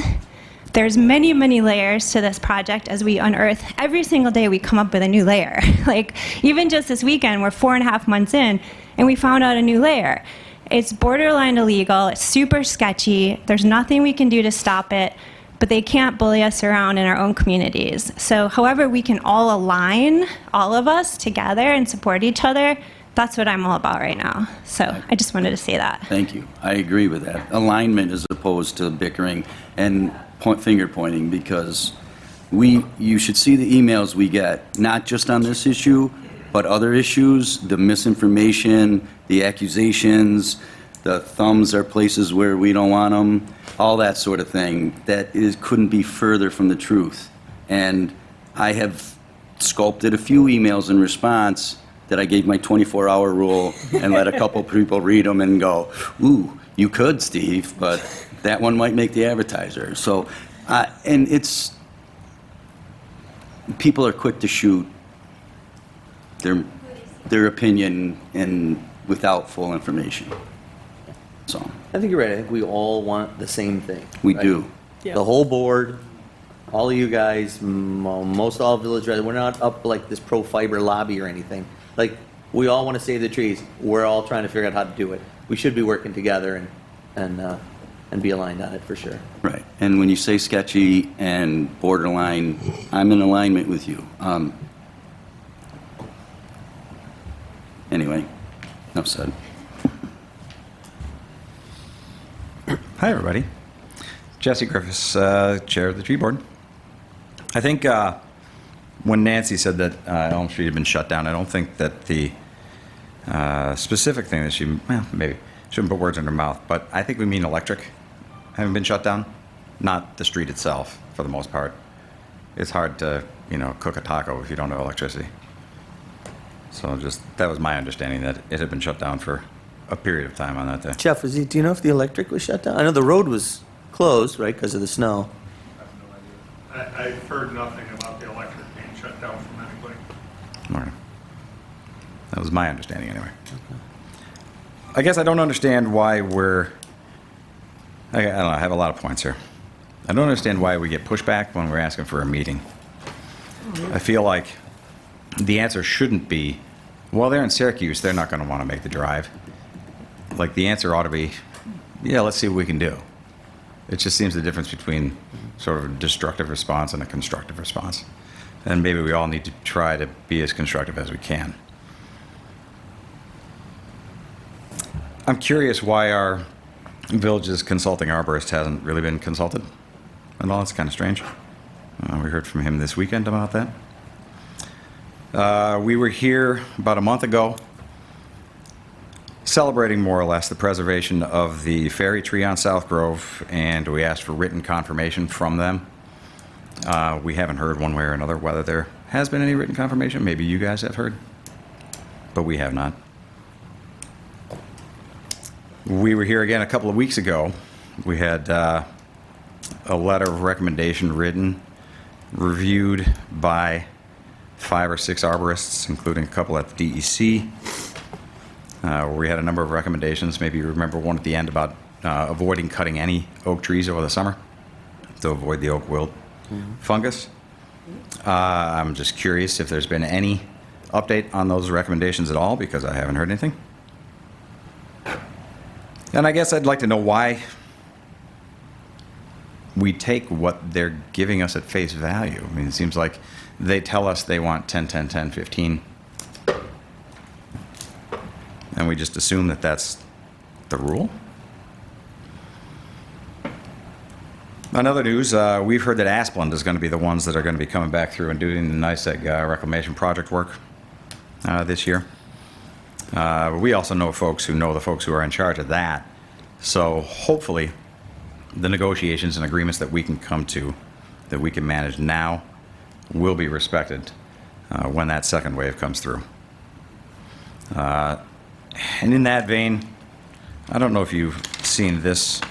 There's many, many layers to this project as we unearth. Every single day we come up with a new layer. Like, even just this weekend, we're 4.5 months in, and we found out a new layer. It's borderline illegal. It's super sketchy. There's nothing we can do to stop it, but they can't bully us around in our own communities. So however we can all align, all of us together and support each other, that's what I'm all about right now. So I just wanted to say that. Thank you. I agree with that. Alignment as opposed to bickering and finger pointing, because you should see the emails we get, not just on this issue, but other issues, the misinformation, the accusations, the thumbs are places where we don't want them, all that sort of thing. Couldn't be further from the truth. And I have sculpted a few emails in response that I gave my 24-hour rule and let a couple people read them and go, ooh, you could, Steve, but that one might make the advertiser. So, and people are quick to shoot their opinion and without full information. So I think you're right. I think we all want the same thing. we right? do. Yeah. The whole board, all of you guys, most all village residents, we're not up like this pro-fiber lobby or anything. Like, we all want to save the trees. We're all trying to figure out how to do it. We should be working together and be aligned on it for sure. Right. And when you say sketchy and borderline, I'm in alignment with you. Anyway, enough said. Hi, everybody. Jesse Griffiths, Chair of the Tree Board. I think when Nancy said that Elm Street had been shut down, I don't think that the specific thing that maybe shouldn't put words in her mouth, but I think we mean electric having been shut down, not the street itself, for the most part. It's hard to, cook a taco if you don't have electricity. So that was my understanding, that it had been shut down for a period of time on that day. Jeff, do you know if the electric was shut down? I know the road was closed, right, because of the snow. I've heard nothing about the electric being shut down from anybody. All right. That was my understanding anyway. I guess I don't understand why I don't know, I have a lot of points here. I don't understand why we get pushback when we're asking for a meeting. I feel like the answer shouldn't be, well, they're in Syracuse, they're not going to want to make the drive. Like, the answer ought to be, yeah, let's see what we can do. It just seems the difference between sort of a destructive response and a constructive response. And maybe we all need to try to be as constructive as we can. I'm curious why our village's consulting arborist hasn't really been consulted at all. It's kind of strange. We heard from him this weekend about that. We were here about a month ago celebrating more or less the preservation of the fairy tree on South Grove, and we asked for written confirmation from them. We haven't heard one way or another whether there has been any written confirmation. Maybe you guys have heard, but we have not. We were here again a couple of weeks ago. We had a letter of recommendation written, reviewed by 5 or 6 arborists, including a couple at the DEC. We had a number of recommendations. Maybe you remember one at the end about avoiding cutting any oak trees over the summer to avoid the oak wilt fungus. I'm just curious if there's been any update on those recommendations at all, because I haven't heard anything. And I guess I'd like to know why we take what they're giving us at face value. I mean, it seems like they tell us they want 10, 10, 10, 15. And we just assume that that's the rule. On other news, we've heard that Asplund is going to be the ones that are going to be coming back through and doing the NICEAG reclamation project work this year. We also know folks who know the folks who are in charge of that. So hopefully the negotiations and agreements that we can come to, that we can manage now, will be respected when that second wave comes through. And in that vein, I don't know if you've seen this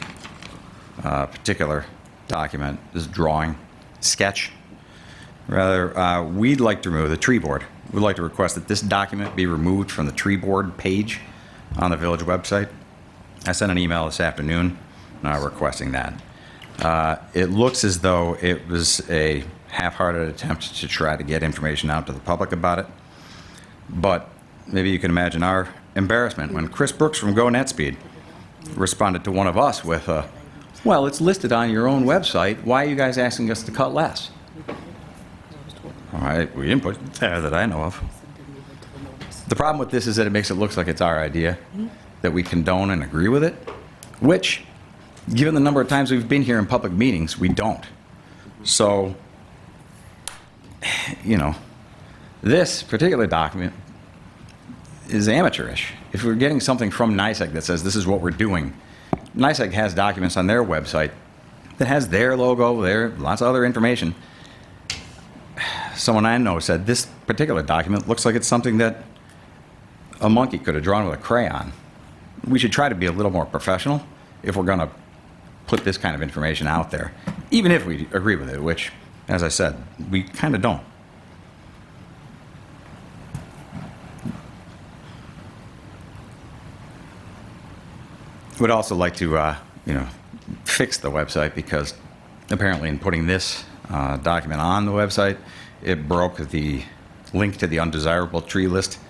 particular document, this drawing, sketch. Rather, we'd like to remove the tree board. We'd like to request that this document be removed from the tree board page on the village website. I sent an email this afternoon requesting that. It looks as though it was a half-hearted attempt to try to get information out to the public about it. But maybe you can imagine our embarrassment when Chris Brooks from Go NetSpeed responded to one of us with, well, it's listed on your own website. Why are you guys asking us to cut less? All right, we didn't put it there that I know of. The problem with this is that it makes it look like it's our idea, that we condone and agree with it, which, given the number of times we've been here in public meetings, we don't. So, you know, this particular document is amateurish. If we're getting something from NICEAG that says this is what we're doing, NICEAG has documents on their website that has their logo, lots of other information. Someone I know said this particular document looks like it's something that a monkey could have drawn with a crayon. We should try to be a little more professional if we're going to put this kind of information out there, even if we agree with it, which, as I said, we kind of don't. Would also like to, fix the website, because apparently in putting this document on the website, it broke the link to the undesirable tree list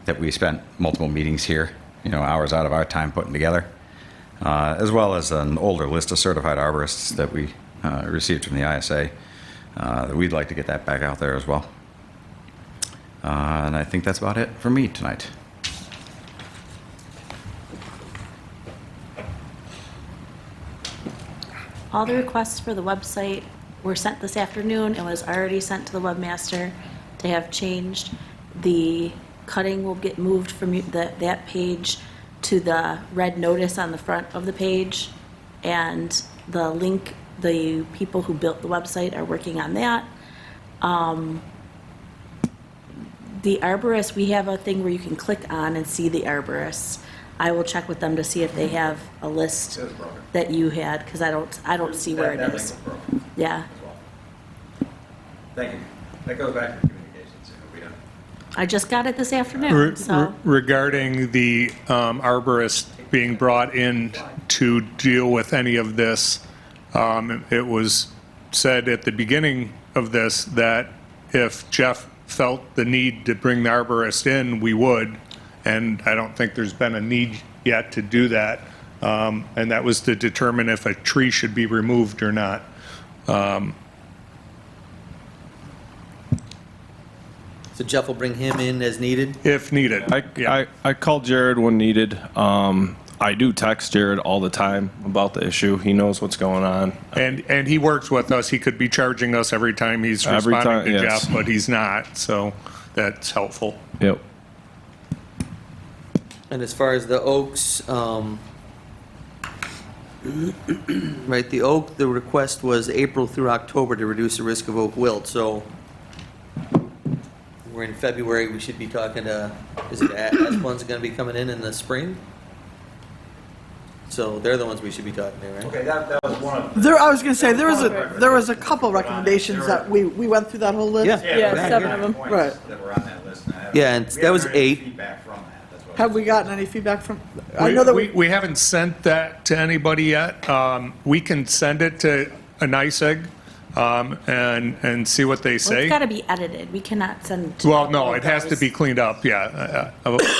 that we spent multiple meetings here, hours out of our time putting together, as well as an older list of certified arborists that we received from the ISA. That we'd like to get that back out there as well. And I think that's about it for me tonight. All the requests for the website were sent this afternoon. It was already sent to the webmaster to have changed. The cutting will get moved from that page to the red notice on the front of the page. And the link, the people who built the website are working on that. The arborist, we have a thing where you can click on and see the arborists. I will check with them to see if they have a list It was broken. that you had, because I don't see where it That is. link was broken Yeah, as well. Thank you. That goes back to communications. We don't. I just got it this afternoon, so. Regarding the arborist being brought in to deal with any of this, it was said at the beginning of this that if Jeff felt the need to bring the arborist in, we would, and I don't think there's been a need yet to do that, and that was to determine if a tree should be removed or not. So Jeff will bring him in as needed? If needed. I call Jared when needed. I do text Jared all the time about the issue. He knows what's going on. And he works with us. He could be charging us every time he's Every responding time, to yes. Jeff, but he's not, so that's helpful. Yep. And as far as the oaks, right, the oak, the request was April through October to reduce the risk of oak wilt, so we're in February, we should be talking to, is it Asplund's gonna be coming in the spring? So they're the ones we should be talking to, right? Okay, that was one of. I was gonna say, there was a couple recommendations that we went through that whole list. Yeah. Yeah, 7 of them. Points Right. That were on that list. And Yeah, and we that was haven't heard any 8. Feedback from that. That's what Have we gotten any feedback from, I know that We haven't sent that to anybody yet. We can send it to a NICEAG, and see what they Well, say. it's gotta be edited, we cannot send. Well, no, all it has to those. be cleaned up, yeah,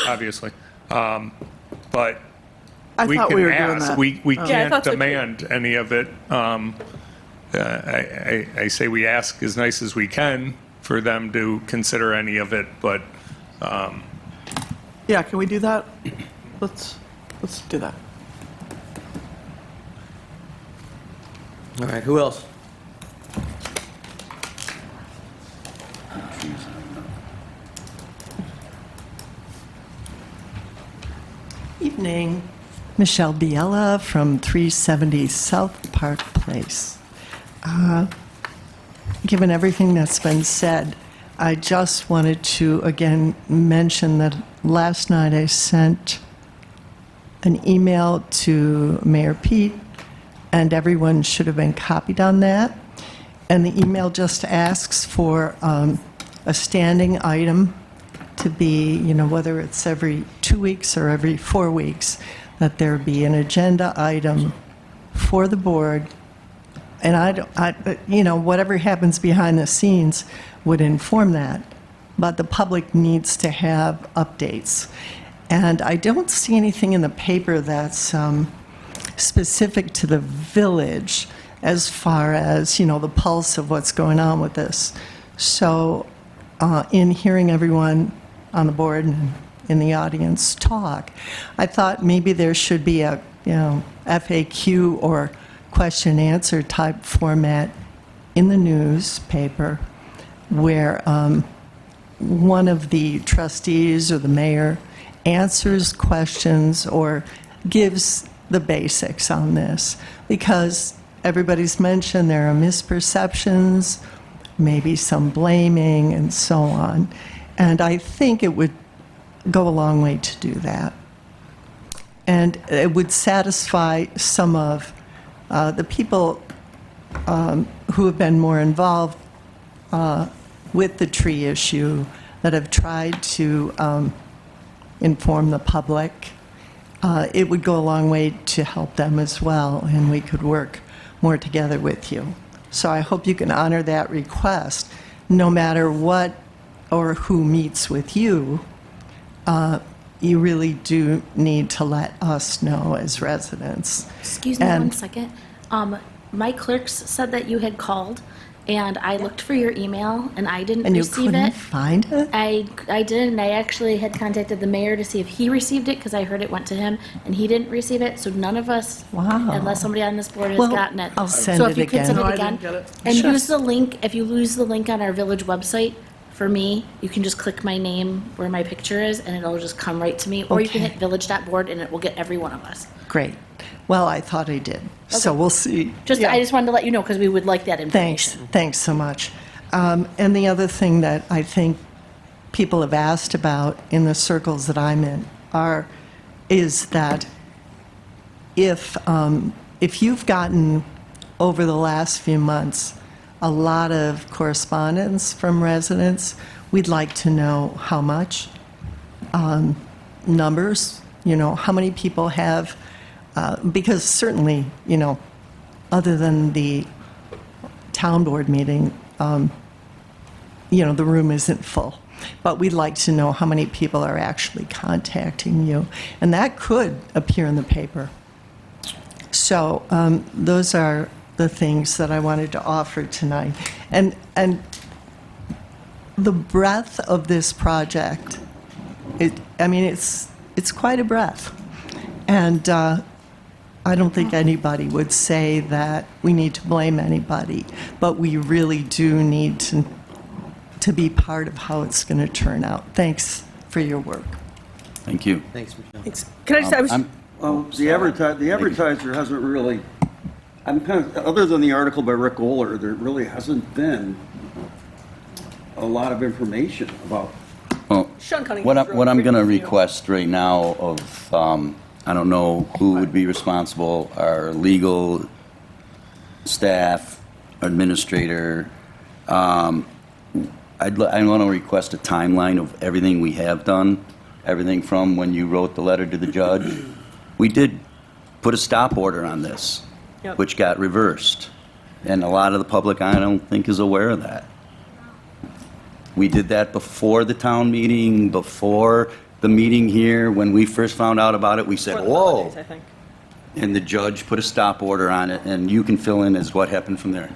obviously. But I we thought can we were doing ask, that. we Yeah, I can't thought so too. demand any of it. I say we ask as nice as we can for them to consider any of it, but Yeah, can we do that? Let's do that. All right, who else? Evening. Michelle Biella from 370 South Park Place. Given everything that's been said, I just wanted to again mention that last night I sent an email to Mayor Pete, and everyone should have been copied on that. And the email just asks for a standing item to be, whether it's every 2 weeks or every 4 weeks, that there be an agenda item for the board. And whatever happens behind the scenes would inform that. But the public needs to have updates. And I don't see anything in the paper that's specific to the village as far as, the pulse of what's going on with this. So in hearing everyone on the board and in the audience talk, I thought maybe there should be a, FAQ or question and answer type format in the newspaper where one of the trustees or the mayor answers questions or gives the basics on this, because everybody's mentioned there are misperceptions, maybe some blaming and so on. And I think it would go a long way to do that. And it would satisfy some of the people who have been more involved with the tree issue, that have tried to inform the public. It would go a long way to help them as well, and we could work more together with you. So I hope you can honor that request, no matter what or who meets with you. You really do need to let us know as residents. Excuse me And- one second. My clerks said that you had called, and I looked for your email, and I didn't And you receive couldn't it. find it? I didn't. I actually had contacted the mayor to see if he received it, because I heard it went to him, and he didn't receive it, so none of us, Wow. unless somebody on this board has Well, gotten it. I'll send So it if you could again. send No, it I again. didn't get it. And Sure. use the link, if you use the link on our village website, for me, you can just click my name where my picture is, and it'll just come right to me, or you can Okay. hit village.board, and it will get every one of us. Great. Well, I thought I did. So we'll see. Yeah. I just wanted to let you know, because we would like that Thanks. information. Thanks so much. And the other thing that I think people have asked about in the circles that I'm in are is that if you've gotten, over the last few months, a lot of correspondence from residents, we'd like to know how much, numbers, how many people have, because certainly, other than the town board meeting, the room isn't full. But we'd like to know how many people are actually contacting you. And that could appear in the paper. So those are the things that I wanted to offer tonight. And the breadth of this project, it's quite a breadth. And I don't think anybody would say that we need to blame anybody, but we really do need to be part of how it's going to turn out. Thanks for your work. Thank you. Thanks, Michelle. Thanks. Can I just, Well, the advertiser hasn't really, other than the article by Rick Oler, there really hasn't been a lot of information about. Well, Sean Cunningham. what I'm going to request right now of, I don't know who would be responsible, our legal staff, administrator. I want to request a timeline of everything we have done, everything from when you wrote the letter to the judge. We did put a stop order on this, Yep. which got reversed. And a lot of the public, I don't think, is aware of that. We did that before the town meeting, before the meeting here. When we first found out about it, we said, for the whoa. holidays, I think. And the judge put a stop order on it, and you can fill in as what happened from there.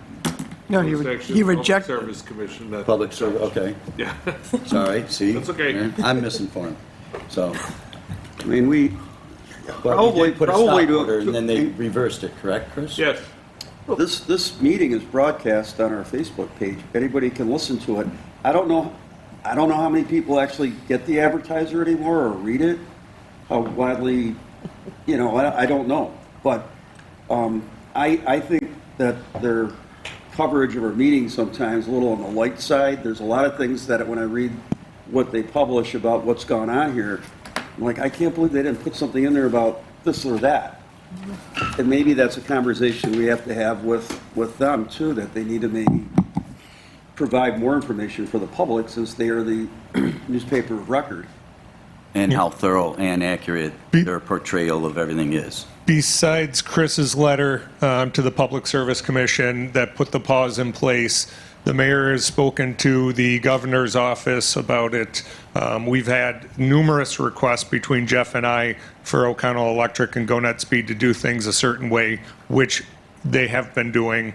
No, It's actually you the reject. Public Service Commission that. Public service, okay. Yeah. Sorry, see? That's okay. I'm misinformed. So, I mean, we but probably, you did put a probably stop order, to. and then they reversed it, correct, Chris? Yes. This meeting is broadcast on our Facebook page. Anybody can listen to it. I don't know how many people actually get the advertiser anymore or read it. How widely, I don't know. But I think that their coverage of our meetings sometimes a little on the light side. There's a lot of things that when I read what they publish about what's gone on here, I'm like, I can't believe they didn't put something in there about this or that. And maybe that's a conversation we have to have with them too, that they need to maybe provide more information for the public since they are the newspaper of record. And how thorough and accurate their portrayal of everything is. Besides Chris's letter to the Public Service Commission that put the pause in place, the mayor has spoken to the governor's office about it. We've had numerous requests between Jeff and I for O'Connell Electric and GoNet Speed to do things a certain way, which they have been doing.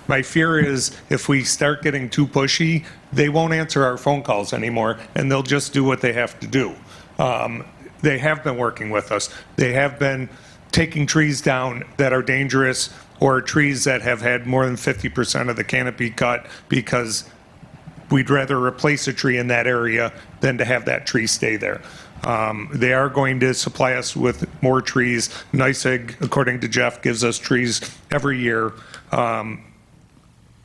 My fear is if we start getting too pushy, they won't answer our phone calls anymore, and they'll just do what they have to do. They have been working with us. They have been taking trees down that are dangerous or trees that have had more than 50% of the canopy cut because we'd rather replace a tree in that area than to have that tree stay there. They are going to supply us with more trees. NYSEG, according to Jeff, gives us trees every year.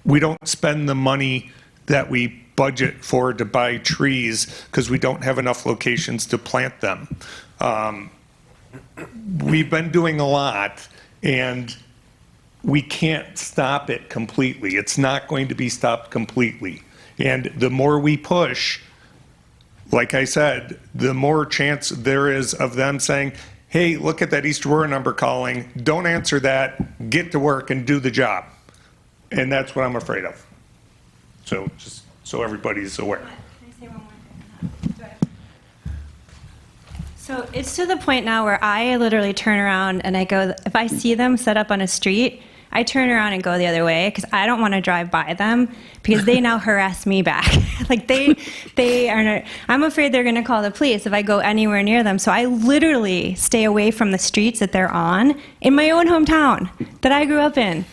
We don't spend the money that we budget for to buy trees because we don't have enough locations to plant them. We've been doing a lot, and we can't stop it completely. It's not going to be stopped completely. And the more we push, like I said, the more chance there is of them saying, hey, look at that East Aurora number calling. Don't answer that. Get to work and do the job. And that's what I'm afraid of. So just so everybody's aware. Can I say one more thing? So it's to the point now where I literally turn around and I go, if I see them set up on a street, I turn around and go the other way because I don't want to drive by them because they now harass me back. Like they are not, I'm afraid they're going to call the police if I go anywhere near them. So I literally stay away from the streets that they're on in my own hometown that I grew up in,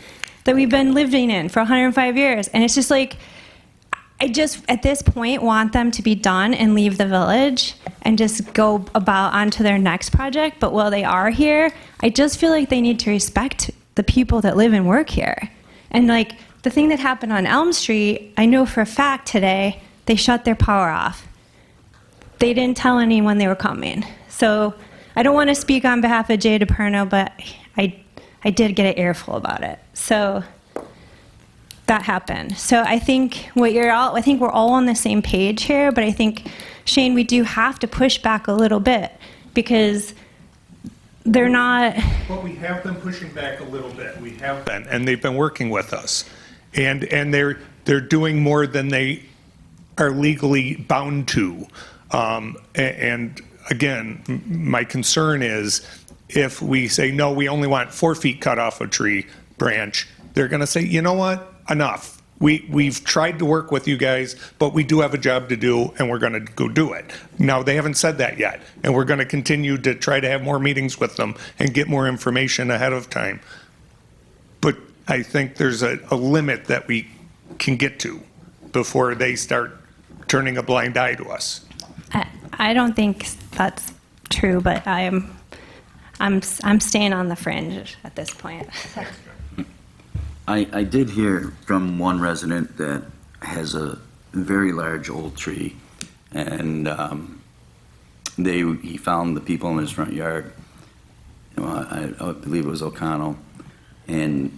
that we've been living in for 105 years. And it's just like, I just, at this point, want them to be done and leave the village and just go about onto their next project. But while they are here, I just feel like they need to respect the people that live and work here. And like the thing that happened on Elm Street, I know for a fact today, they shut their power off. they didn't tell anyone they were coming. So I don't want to speak on behalf of Jay DePerno, but I did get an earful about it. So that happened. So I think we're all on the same page here, but I think, Shane, we do have to push back a little bit because they're not. But we have been pushing back a little bit. We have been, and they've been working with us. And they're doing more than they are legally bound to. And again, my concern is if we say, no, we only want 4 feet cut off a tree branch, they're going to say, you know what, enough. We've tried to work with you guys, but we do have a job to do, and we're going to go do it. Now, they haven't said that yet, and we're going to continue to try to have more meetings with them and get more information ahead of time. But I think there's a limit that we can get to before they start turning a blind eye to us. I don't think that's true, but I'm staying on the fringe at this point. I did hear from one resident that has a very large old tree, and he found the people in his front yard. I believe it was O'Connell, and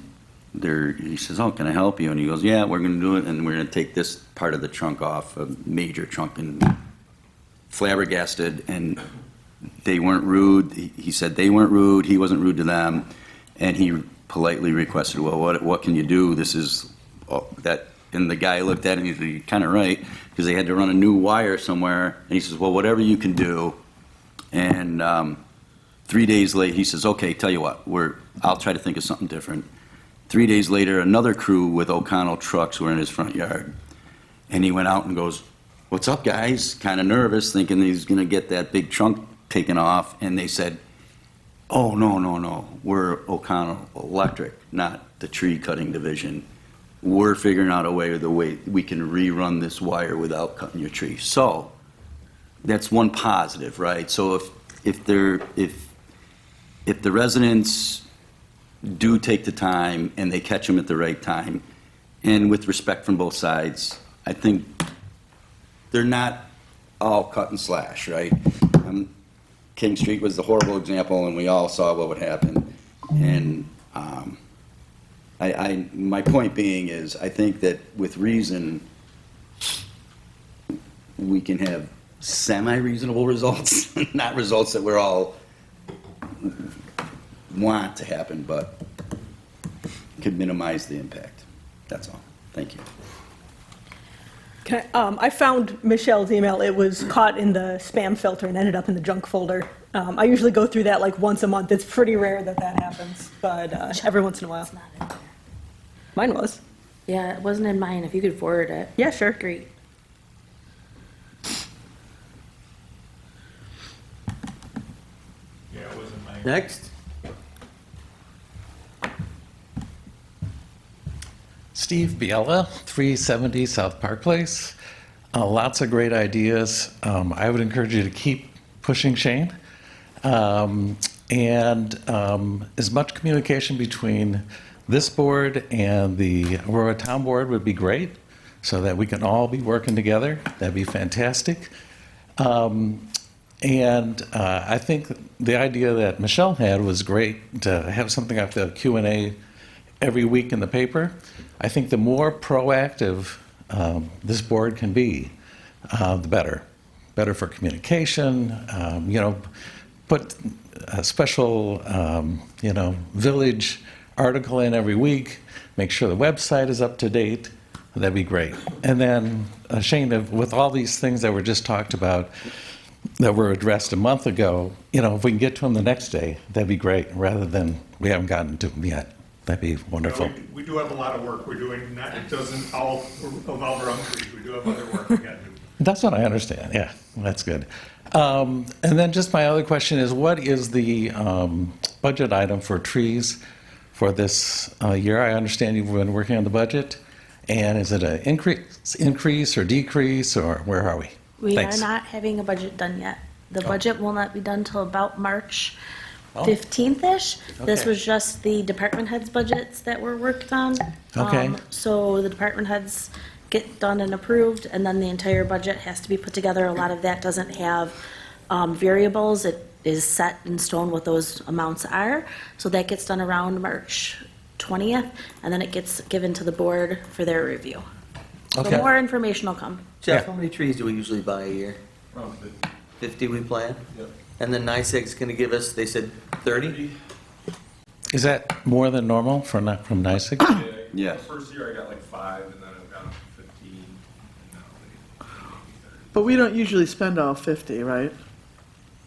he says, "Oh, can I help you?" And he goes, "Yeah, we're going to do it, and we're going to take this part of the trunk off, a major trunk," and flabbergasted. And they weren't rude. He said they weren't rude. He wasn't rude to them, and he politely requested, "Well, what can you do? This is that." And the guy looked at him. He said, "You're kind of right," because they had to run a new wire somewhere. And he says, "Well, whatever you can do." And 3 days later, he says, "Okay, tell you what, I'll try to think of something different." 3 days later, another crew with O'Connell trucks were in his front yard, and he went out and goes, "What's up, guys?" Kind of nervous, thinking he's going to get that big trunk taken off. And they said, "Oh, no, we're O'Connell Electric, not the tree cutting division. We're figuring out the way we can rerun this wire without cutting your tree." So that's one positive, right? So if the residents do take the time and they catch them at the right time, and with respect from both sides, I think they're not all cut and slash, right? King Street was the horrible example, and we all saw what would happen. And my point being is, I think that with reason, we can have semi-reasonable results, not results that we're all want to happen, but could minimize the impact. That's all. Thank you. I found Michelle's email. It was caught in the spam filter and ended up in the junk folder. I usually go through that like once a month. It's pretty rare that happens, but every once in a while. It's not in there. Mine was. Yeah, it wasn't in mine. If you could forward it. Yeah, sure. Great. Yeah, it wasn't mine. Next. Steve Biella, 370 South Park Place. Lots of great ideas. I would encourage you to keep pushing Shane. And as much communication between this board and the Aurora Town Board would be great, so that we can all be working together. That'd be fantastic. And I think the idea that Michelle had was great, to have something like the Q&A every week in the paper. I think the more proactive this board can be, the better. Better for communication, put a special, village article in every week, make sure the website is up to date. That'd be great. And then, Shane, with all these things that were just talked about, that were addressed a month ago, if we can get to them the next day, that'd be great, rather than we haven't gotten to them yet. That'd be wonderful. Yeah, we do have a lot of work we're doing. It doesn't all revolve around trees. We do have other work we got to do. That's what I understand. Yeah, that's good. And then just my other question is, what is the budget item for trees for this year? I understand you've been working on the budget. And is it an increase or decrease, or where are we? We Thanks. are not having a budget done yet. The budget will not be done till about March Oh. 15th-ish. This Okay. was just the department heads' budgets that were worked on. Okay. So the department heads get done and approved, and then the entire budget has to be put together. A lot of that doesn't have variables. It is set in stone what those amounts are. So that gets done around March 20th, and then it gets given to the board for their review. So Okay. more information will come. Jeff, how many trees do we usually buy a year? 50 we plan? Yep. And then NICEAG's going to give us, they said 30? Is that more than normal from NICEAG? Yes. The first year I got like 5, and then I've got up to 15, and now maybe 30. But we don't usually spend all 50, right?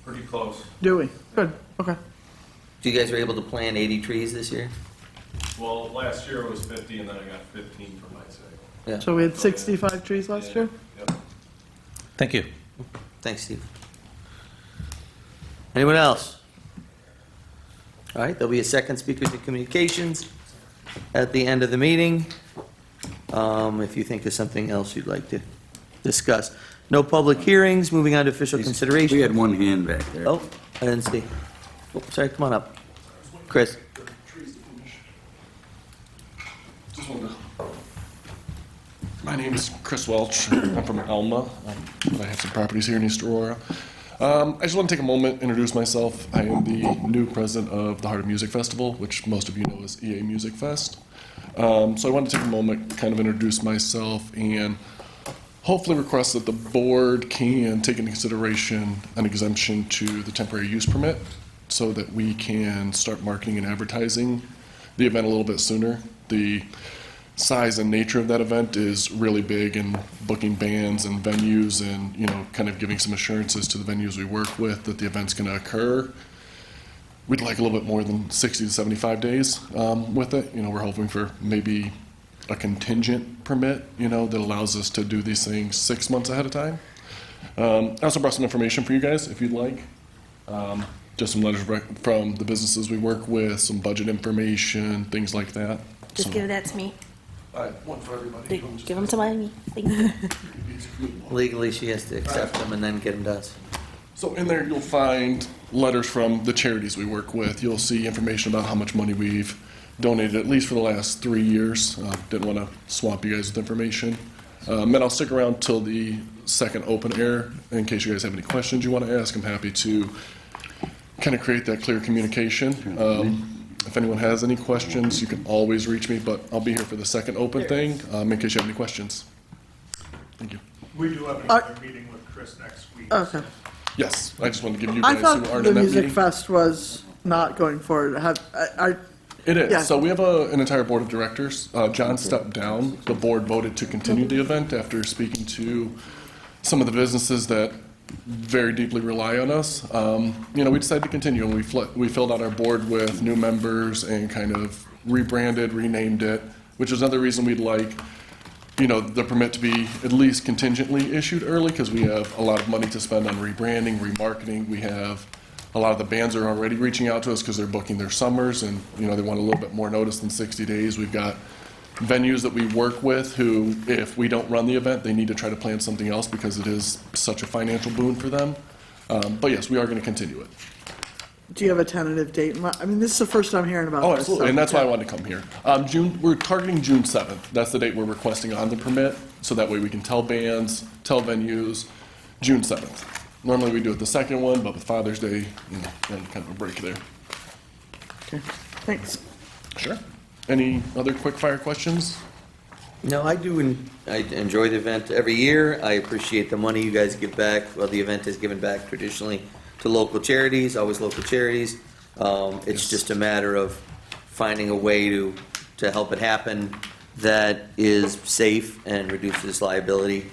Pretty close. Do we? Good, okay. So you guys were able to plant 80 trees this year? Well, last year it was 50, and then I got 15 from my side. Yeah. So we had 65 trees last year? Yep. Thank you. Thanks, Steve. Anyone else? All right, there'll be a second speakers and communications at the end of the meeting. If you think of something else you'd like to discuss. No public hearings, moving on to official consideration. We had one hand back there. Oh, I didn't see. Oh, sorry, come on up. Chris. My name is Chris Welch. I'm from Elma. I have some properties here in East Aurora. I just want to take a moment to introduce myself. I am the new president of the Heart of Music Festival, which most of you know as EA Music Fest. So I want to take a moment, kind of introduce myself, and hopefully request that the board can take into consideration an exemption to the temporary use permit so that we can start marketing and advertising the event a little bit sooner. The size and nature of that event is really big, and booking bands and venues and, you know, kind of giving some assurances to the venues we work with that the event's going to occur. We'd like a little bit more than 60 to 75 days with it. You know, we're hoping for maybe a contingent permit, you know, that allows us to do these things 6 months ahead of time. I also brought some information for you guys if you'd like. Just some letters from the businesses we work with, some budget information, things like that. Just So- give that to me. One for everybody. Give them to me. Thank you. Legally, she has to accept them and then get them to us. So in there, you'll find letters from the charities we work with. You'll see information about how much money we've donated, at least for the last 3 years. Didn't want to swamp you guys with information. And I'll stick around till the second open air in case you guys have any questions you want to ask. I'm happy to kind of create that clear communication. If anyone has any questions, you can always reach me, but I'll be here for the second open thing in case you have any questions. Thank you. We do have another meeting with Chris next week. Okay. Yes, I just wanted to give you I guys who thought aren't the in that Music meeting. Fest was not going forward. It is. Yeah. So we have an entire board of directors. John stepped down. The board voted to continue the event after speaking to some of the businesses that very deeply rely on us. You know, we decided to continue, and we filled out our board with new members and kind of rebranded, renamed it, which is another reason we'd like, you know, the permit to be at least contingently issued early, because we have a lot of money to spend on rebranding, remarketing. We have a lot of the bands are already reaching out to us because they're booking their summers, and, you know, they want a little bit more notice than 60 days. We've got venues that we work with who, if we don't run the event, they need to try to plan something else because it is such a financial boon for them. But yes, we are going to continue it. Do you have a tentative date? I mean, this is the first I'm hearing about Oh, this. absolutely, so- and that's why I wanted to come here. We're targeting June 7th. That's the date we're requesting on the permit, so that way we can tell bands, tell venues, June 7th. Normally we do it the second one, but with Father's Day, you know, then kind of a break there. Okay, thanks. Sure. Any other quick fire questions? No, I do, I enjoy the event every year. I appreciate the money you guys give back. Well, the event is given back traditionally to local charities, always local charities. It's just a matter of finding a way to help it happen that is safe and reduces liability,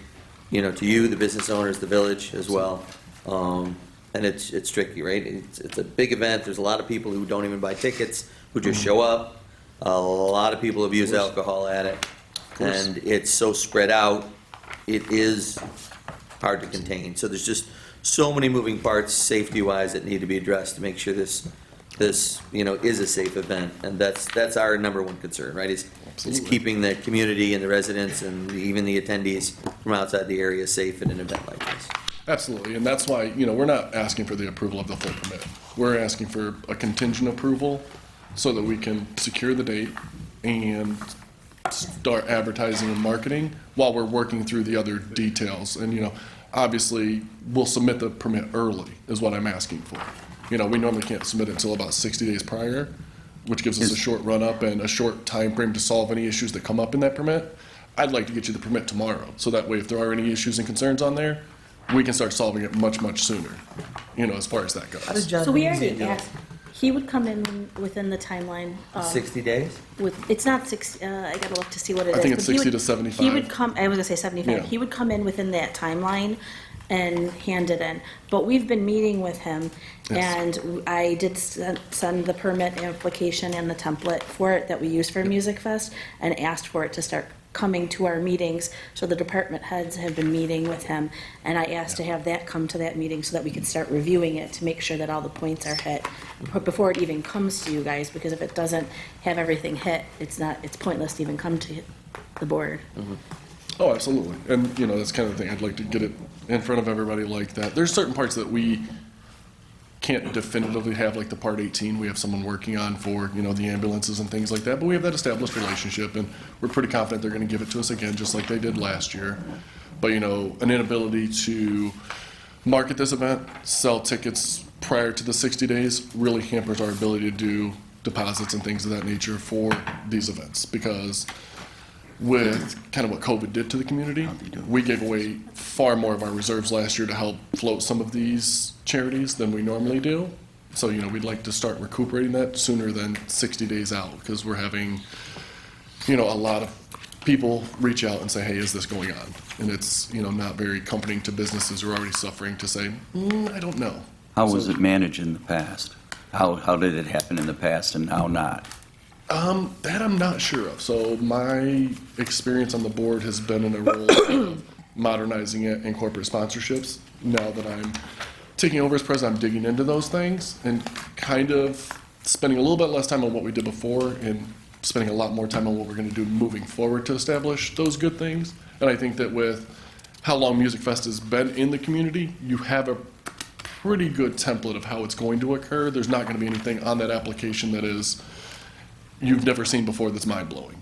you know, to you, the business owners, the village as well. And it's tricky, right? It's a big event. There's a lot of people who don't even buy tickets, who just show up. A lot of people abuse alcohol at it. And it's so spread out, it is hard to contain. So there's just so many moving parts, safety-wise, that need to be addressed to make sure this you know, is a safe event. And that's our number one concern, right? Is keeping the community and the residents and even the attendees from outside the area safe in an event like this. Absolutely, and that's why, you know, we're not asking for the approval of the full permit. We're asking for a contingent approval so that we can secure the date and start advertising and marketing while we're working through the other details. And, obviously, we'll submit the permit early, is what I'm asking for. We normally can't submit it until about 60 days prior, which gives us a short run-up and a short time frame to solve any issues that come up in that permit. I'd like to get you the permit tomorrow, so that way if there are any issues and concerns on there, we can start solving it much, much sooner, as far as that goes. So we already asked, he would come in within the timeline. 60 days? It's not I gotta look to see what it is. I think it's but he 60 would- to 75. He would come, I was gonna say 75. Yeah. He would come in within that timeline and hand it in. But we've been meeting with him, Yes. and I did send the permit application and the template for it that we use for Music Fest, and asked for it to start coming to our meetings. So the department heads have been meeting with him, and I asked to have that come to that meeting so that we could start reviewing it to make sure that all the points are hit before it even comes to you guys, because if it doesn't have everything hit, it's pointless to even come to the board. Oh, absolutely. And, that's kind of the thing. I'd like to get it in front of everybody like that. There's certain parts that we can't definitively have, like the Part 18 we have someone working on for, the ambulances and things like that. But we have that established relationship, and we're pretty confident they're going to give it to us again, just like they did last year. But, an inability to market this event, sell tickets prior to the 60 days really hampers our ability to do deposits and things of that nature for these events, because with kind of what COVID did to the community, we gave away far more of our reserves last year to help float some of these charities than we normally do. So, we'd like to start recuperating that sooner than 60 days out, because we're having, a lot of people reach out and say, hey, is this going on? And it's, not very comforting to businesses who are already suffering to say, I don't know. How was it managed in the past? How did it happen in the past and now not? That I'm not sure of. So my experience on the board has been in a role of modernizing it in corporate sponsorships. Now that I'm taking over as president, I'm digging into those things and kind of spending a little bit less time on what we did before and spending a lot more time on what we're going to do moving forward to establish those good things. And I think that with how long Music Fest has been in the community, you have a pretty good template of how it's going to occur. There's not going to be anything on that application that is you've never seen before that's mind-blowing.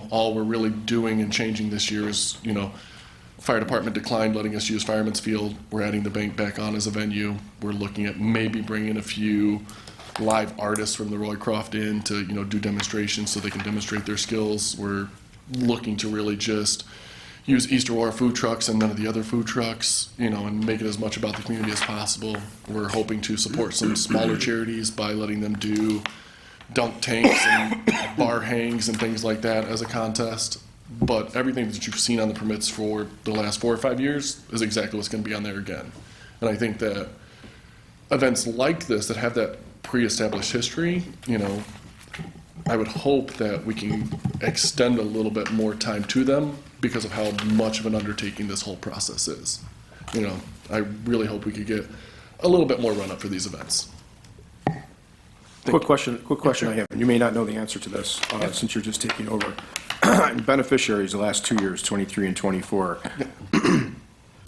All we're really doing and changing this year is, fire department declined letting us use Fireman's Field. We're adding the bank back on as a venue. We're looking at maybe bringing a few live artists from the Roycroft in to, do demonstrations so they can demonstrate their skills. We're looking to really just use East Aurora food trucks and none of the other food trucks, and make it as much about the community as possible. We're hoping to support some smaller charities by letting them do dunk tanks and bar hangs and things like that as a contest. But everything that you've seen on the permits for the last 4 or 5 years is exactly what's going to be on there again. And I think that events like this that have that pre-established history, I would hope that we can extend a little bit more time to them because of how much of an undertaking this whole process is. I really hope we could get a little bit more run-up for these events. Quick question I have, and you may not know the answer to this, since you're just taking over. Beneficiaries the last 2 years, 23 and 24.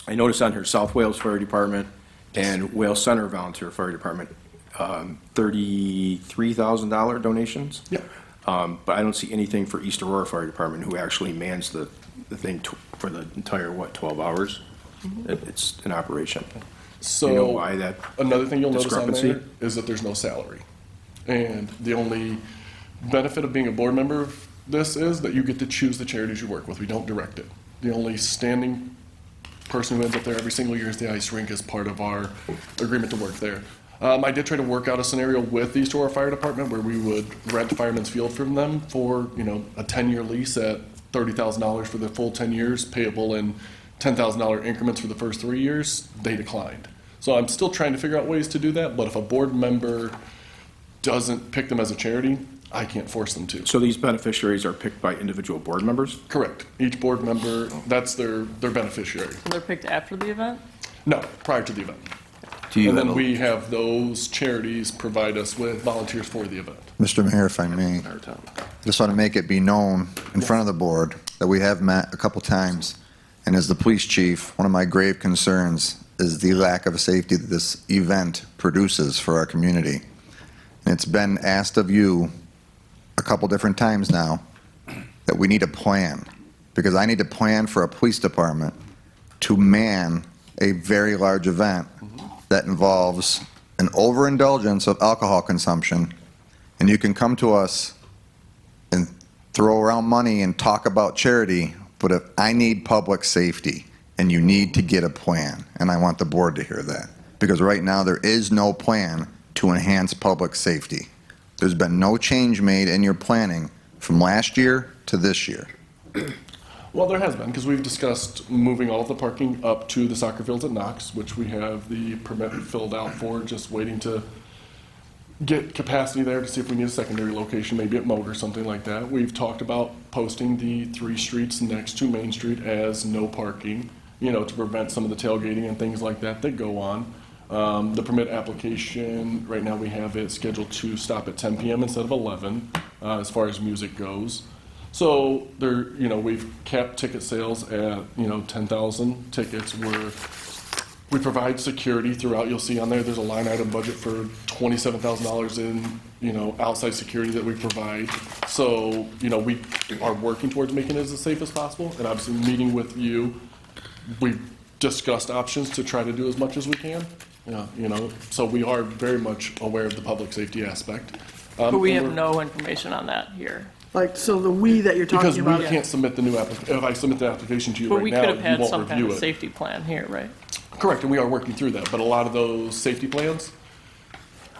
I noticed on here South Wales Fire Department and Wales Center Volunteer Fire Department, $33,000 donations. Yeah. But I don't see anything for East Aurora Fire Department, who actually mans the thing for the entire, 12 hours? It's in operation. So Do you know why that another thing you'll notice on discrepancy? there is that there's no salary. And the only benefit of being a board member of this is that you get to choose the charities you work with. We don't direct it. The only standing person who ends up there every single year is the ice rink as part of our agreement to work there. I did try to work out a scenario with the East Aurora Fire Department where we would rent Fireman's Field from them for, a 10-year lease at $30,000 for the full 10 years, payable in $10,000 increments for the first 3 years. They declined. So I'm still trying to figure out ways to do that, but if a board member doesn't pick them as a charity, I can't force them to. So these beneficiaries are picked by individual board members? Correct. Each board member, that's their beneficiary. They're picked after the event? No, prior to the event. And then we have those charities provide us with volunteers for the event. Mr. Mayor, if I may, just want to make it be known in front of the board that we have met a couple times, and as the police chief, one of my grave concerns is the lack of safety that this event produces for our community. And it's been asked of you a couple different times now that we need a plan, because I need to plan for a police department to man a very large event that involves an overindulgence of alcohol consumption, and you can come to us and throw around money and talk about charity, but if I need public safety, and you need to get a plan, and I want the board to hear that, because right now there is no plan to enhance public safety. There's been no change made in your planning from last year to this year. Well, there has been, because we've discussed moving all of the parking up to the soccer fields at Knox, which we have the permit filled out for, just waiting to get capacity there to see if we need a secondary location, maybe at Moat or something like that. We've talked about posting the 3 streets next to Main Street as no parking, you know, to prevent some of the tailgating and things like that that go on. The permit application, right now we have it scheduled to stop at 10 p.m. instead of 11, as far as music goes. So there, you know, we've capped ticket sales at, 10,000 tickets. We provide security throughout. You'll see on there, there's a line item budget for $27,000 in, outside security that we provide. So, we are working towards making it as safe as possible. And obviously, meeting with you, we've discussed options to try to do as much as we can. So we are very much aware of the public safety aspect. But we have no information on that here. Like, so the we that you're talking Because about. we can't submit the new application. If I submit the application to you But right we now, could have you had won't some kind review of it. safety plan here, right? Correct, and we are working through that, but a lot of those safety plans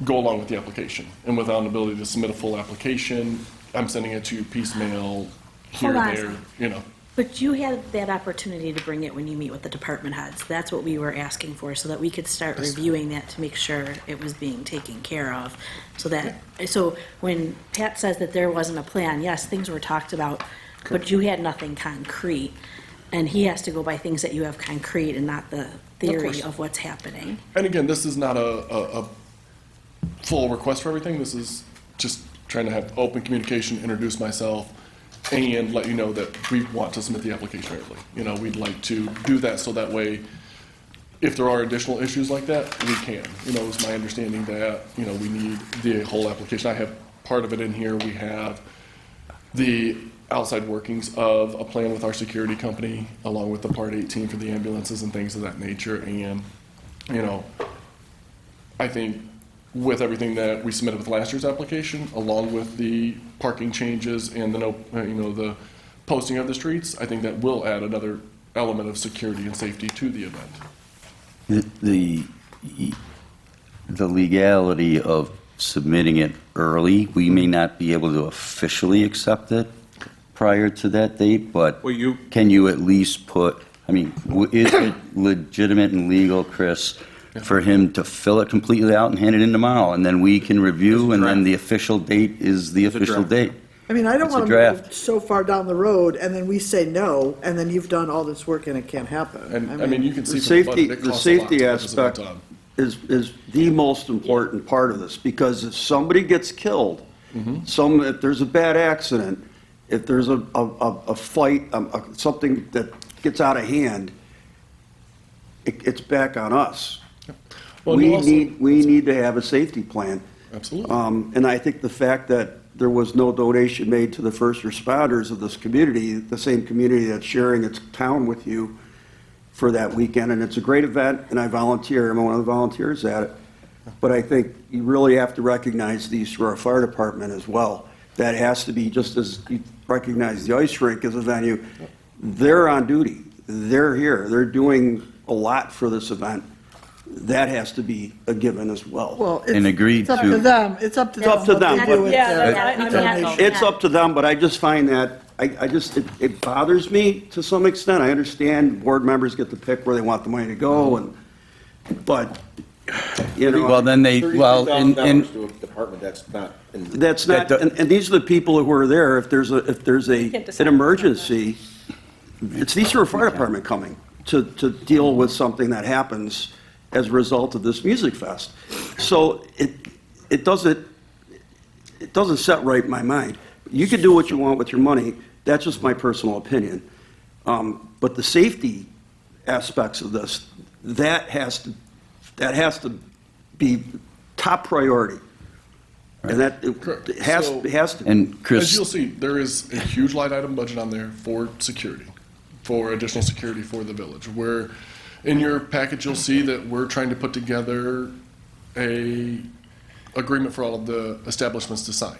go along with the application. And without an ability to submit a full application, I'm sending it to you piecemeal, here, Hold on a there, second. But you had that opportunity to bring it when you meet with the department heads. That's what we were asking for, so that we could start reviewing that to make sure it was being taken care of. So when Pat says that there wasn't a plan, yes, things were talked about, but you had nothing concrete. And he has to go by things that you have concrete and not the theory course. of what's happening. And again, this is not a full request for everything. This is just trying to have open communication, introduce myself, and let you know that we want to submit the application early. We'd like to do that so that way, if there are additional issues like that, we can. It's my understanding that, we need the whole application. I have part of it in here. We have the outside workings of a plan with our security company, along with the Part 18 for the ambulances and things of that nature. And, I think with everything that we submitted with last year's application, along with the parking changes and the posting of the streets, I think that will add another element of security and safety to the event. The legality of submitting it early, we may not be able to officially accept it prior to that date, but can you at least put, is it legitimate and legal, Chris, for him to fill it completely out and hand it in tomorrow, and then we can review, and then the official date is the official date? I mean, I don't It's a want to draft. move so far down the road, and then we say no, and then you've done all this work and it can't happen. And you can see The from the budget, it the costs a lot safety to get this event aspect done. is the most important part of this, because if somebody gets killed, if there's a bad accident, if there's a fight, something that gets out of hand, it's back on us. Well, We you also- need to have a safety plan. Absolutely. And I think the fact that there was no donation made to the first responders of this community, the same community that's sharing its town with you for that weekend, and it's a great event, and I volunteer, I'm one of the volunteers at it. But I think you really have to recognize these through our fire department as well. That has to be, just as you recognize the ice rink as a venue, they're on duty, they're here, they're doing a lot for this event. That has to be a given as well. Well, And agreed it's up to- to them, it's up to them. It's up to what them, they but- do with their donation. It's up to them, but I just find that, it bothers me to some extent. I understand board members get to pick where they want the money to go, but, Well, then they, well, and $33,000 to a department, that's not. that's not, and these are the people who are there, if there's an emergency, it's the East River Fire Department coming to deal with something that happens as a result of this music fest. So it doesn't set right in my mind. You can do what you want with your money, that's just my personal opinion. But the safety aspects of this, that has to be top priority. And that Correct. it has, So- it has to. And As Chris, you'll see, there is a huge line item budget on there for security, for additional security for the village. Where in your package, you'll see that we're trying to put together a agreement for all of the establishments to sign,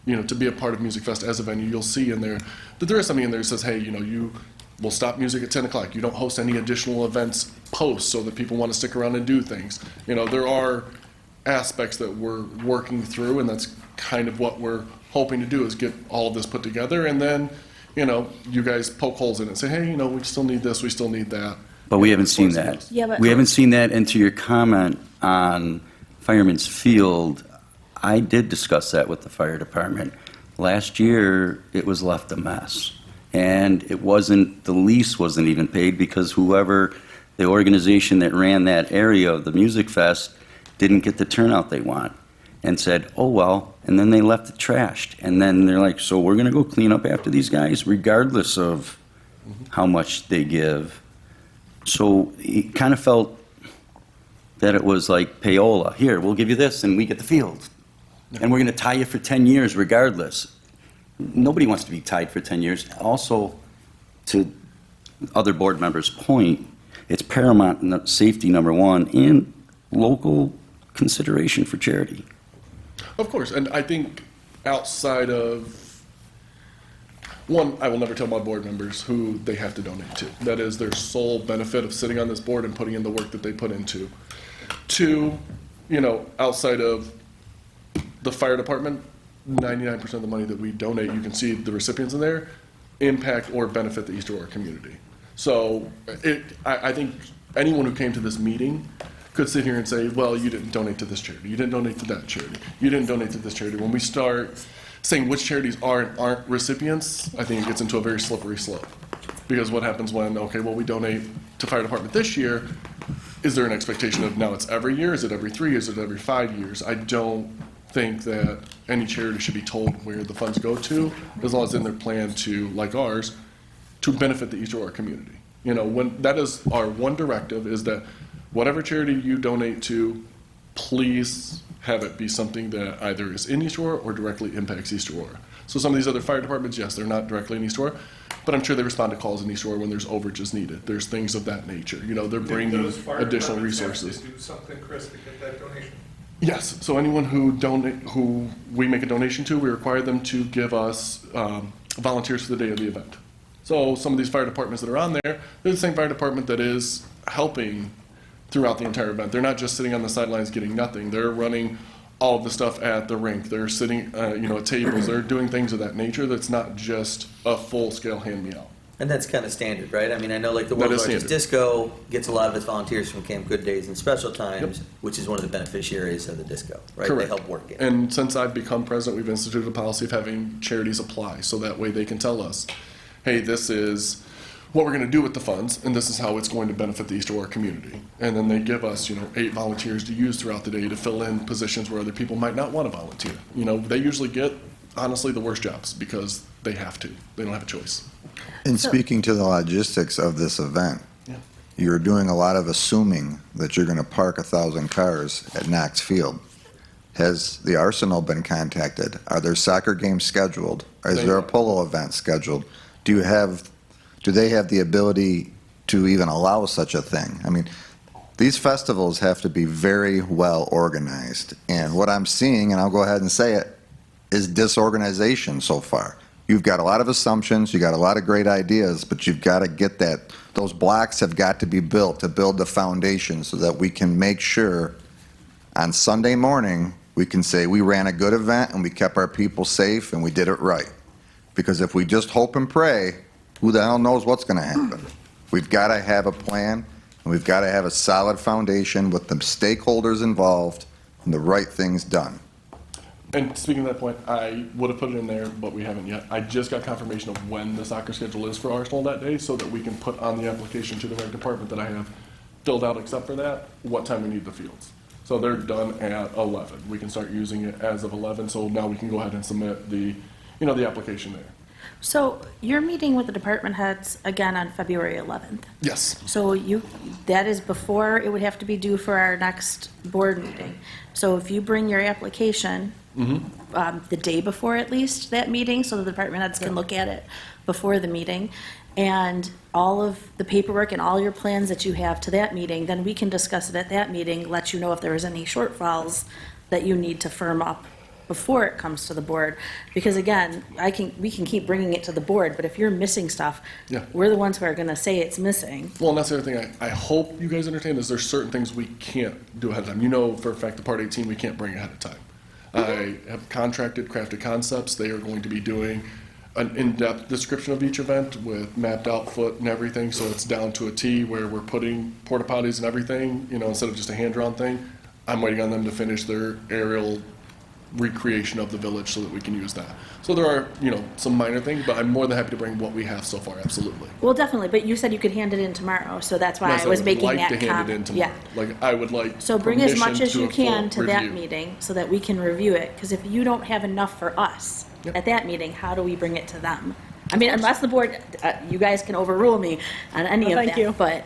to be a part of Music Fest as a venue. You'll see in there that there is something in there that says, hey, you will stop music at 10 o'clock. You don't host any additional events post so that people want to stick around and do things. There are aspects that we're working through, and that's kind of what we're hoping to do, is get all of this put together, and then, you guys poke holes in it and say, hey, we still need this, we still need that. but we haven't seen that. Yeah, but- We haven't seen that, and to your comment on Fireman's Field, I did discuss that with the fire department. Last year, it was left a mess. And the lease wasn't even paid because the organization that ran that area of the Music Fest didn't get the turnout they want and said, oh, well, and then they left it trashed. And then they're like, so we're going to go clean up after these guys, regardless of how much they give. So it kind of felt that it was like payola. Here, we'll give you this and we get the field. And we're going to tie you for 10 years regardless. Nobody wants to be tied for 10 years. Also, to other board members' point, it's paramount safety, number one, and local consideration for charity. Of course, and I think outside of, one, I will never tell my board members who they have to donate to. That is their sole benefit of sitting on this board and putting in the work that they put into. Two, outside of the fire department, 99% of the money that we donate, you can see the recipients in there, impact or benefit the East Aurora community. So I think anyone who came to this meeting could sit here and say, well, you didn't donate to this charity, you didn't donate to that charity, you didn't donate to this charity. When we start saying which charities are and aren't recipients, I think it gets into a very slippery slope. Because what happens when, okay, well, we donate to fire department this year, is there an expectation of now it's every year, is it every 3 years, is it every 5 years? I don't think that any charity should be told where the funds go to, as long as it's in their plan to, like ours, to benefit the East Aurora community. When that is our one directive, is that whatever charity you donate to, please have it be something that either is in East Aurora or directly impacts East Aurora. So some of these other fire departments, yes, they're not directly in East Aurora, but I'm sure they respond to calls in East Aurora when there's overages needed. There's things of that nature. They're bringing additional resources. Do something, Chris, to get that donation. Yes, so anyone who we make a donation to, we require them to give us volunteers for the day of the event. So some of these fire departments that are on there, they're the same fire department that is helping throughout the entire event. They're not just sitting on the sidelines getting nothing. They're running all of the stuff at the rink. They're sitting, at tables. They're doing things of that nature. That's not just a full-scale hand-me-out. And that's kind of standard, right? I mean, I know like the That World's is Largest standard. Disco gets a lot of its volunteers from Camp Good Days and Special Times, which is one of the beneficiaries of the disco, right? Correct. They help work it. And since I've become president, we've instituted a policy of having charities apply, so that way they can tell us, hey, this is what we're going to do with the funds, and this is how it's going to benefit the East Aurora community. And then they give us, 8 volunteers to use throughout the day to fill in positions where other people might not want to volunteer. They usually get, honestly, the worst jobs because they have to. They don't have a choice. In speaking to the logistics of this event, Yeah. you're doing a lot of assuming that you're going to park 1,000 cars at Knox Field. Has the Arsenal been contacted? Are there soccer games scheduled? Is there a polo event scheduled? Do they have the ability to even allow such a thing? I mean, these festivals have to be very well organized. And what I'm seeing, and I'll go ahead and say it, is disorganization so far. You've got a lot of assumptions, you got a lot of great ideas, but you've got to get that. Those blocks have got to be built to build the foundation so that we can make sure on Sunday morning we can say we ran a good event and we kept our people safe and we did it right. Because if we just hope and pray, who the hell knows what's going to happen? We've got to have a plan, and we've got to have a solid foundation with the stakeholders involved and the right things done. And speaking of that point, I would have put it in there, but we haven't yet. I just got confirmation of when the soccer schedule is for Arsenal that day so that we can put on the application to the rec department that I have filled out except for that, what time we need the fields. So they're done at 11. We can start using it as of 11, so now we can go ahead and submit the application there. So you're meeting with the department heads again on February 11th. Yes. So that is before it would have to be due for our next board meeting. So if you bring your application the day before at least that meeting, so the department heads can look at it before the meeting. And all of the paperwork and all your plans that you have to that meeting, then we can discuss it at that meeting, let you know if there is any shortfalls that you need to firm up before it comes to the board. Because again, we can keep bringing it to the board, but if you're missing stuff, Yeah. we're the ones who are gonna say it's missing. Well, and that's the other thing I hope you guys understand is there's certain things we can't do ahead of time. You know for a fact the Part 18 we can't bring ahead of time. I have contracted Crafted Concepts. They are going to be doing an in-depth description of each event with mapped out foot and everything, so it's down to a T where we're putting porta potties and everything, instead of just a hand-drawn thing. I'm waiting on them to finish their aerial recreation of the village so that we can use that. So there are, some minor things, but I'm more than happy to bring what we have so far, absolutely. Well, definitely, but you said you could hand it in tomorrow, so that's why Yes, I was would making like that to hand it in comment. tomorrow. Yeah. Like, I would like So bring as much permission as you a can full to that review. meeting so that we can review it, because if you don't have enough for us at that meeting, how do we bring it to them? I mean, unless the board, you guys can overrule me on any Well, of thank that, you. but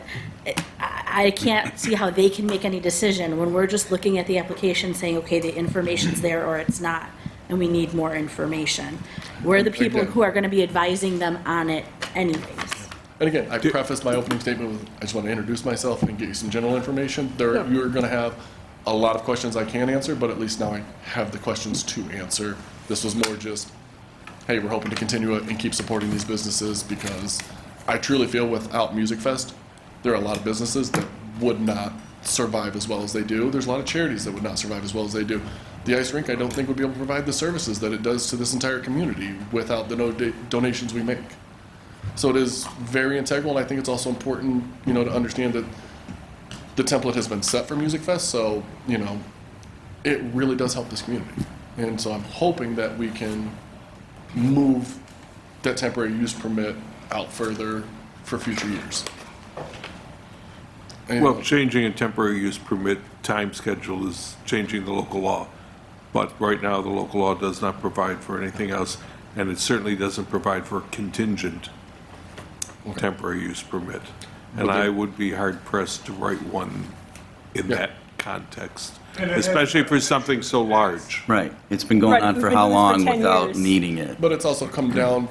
I can't see how they can make any decision when we're just looking at the application saying, okay, the information's there or it's not, and we need more information. We're the people Again- who are gonna be advising them on it anyways. And again, I prefaced my opening statement with, I just want to introduce myself and get you some general information. You're going to have a lot of questions I can't answer, but at least now I have the questions to answer. This was more just, hey, we're hoping to continue it and keep supporting these businesses because I truly feel without Music Fest, there are a lot of businesses that would not survive as well as they do. There's a lot of charities that would not survive as well as they do. The ice rink, I don't think would be able to provide the services that it does to this entire community without the donations we make. So it is very integral, and I think it's also important, to understand that the template has been set for Music Fest, so, it really does help this community. And so I'm hoping that we can move that temporary use permit out further for future years. And- Well, changing a temporary use permit time schedule is changing the local law. But right now, the local law does not provide for anything else, and it certainly doesn't provide for a contingent temporary use permit. And I would be hard pressed to write one in that context, especially for something so large. Right. It's been going Right, on we've for been how doing this for long 10 without years. needing it? But it's also come down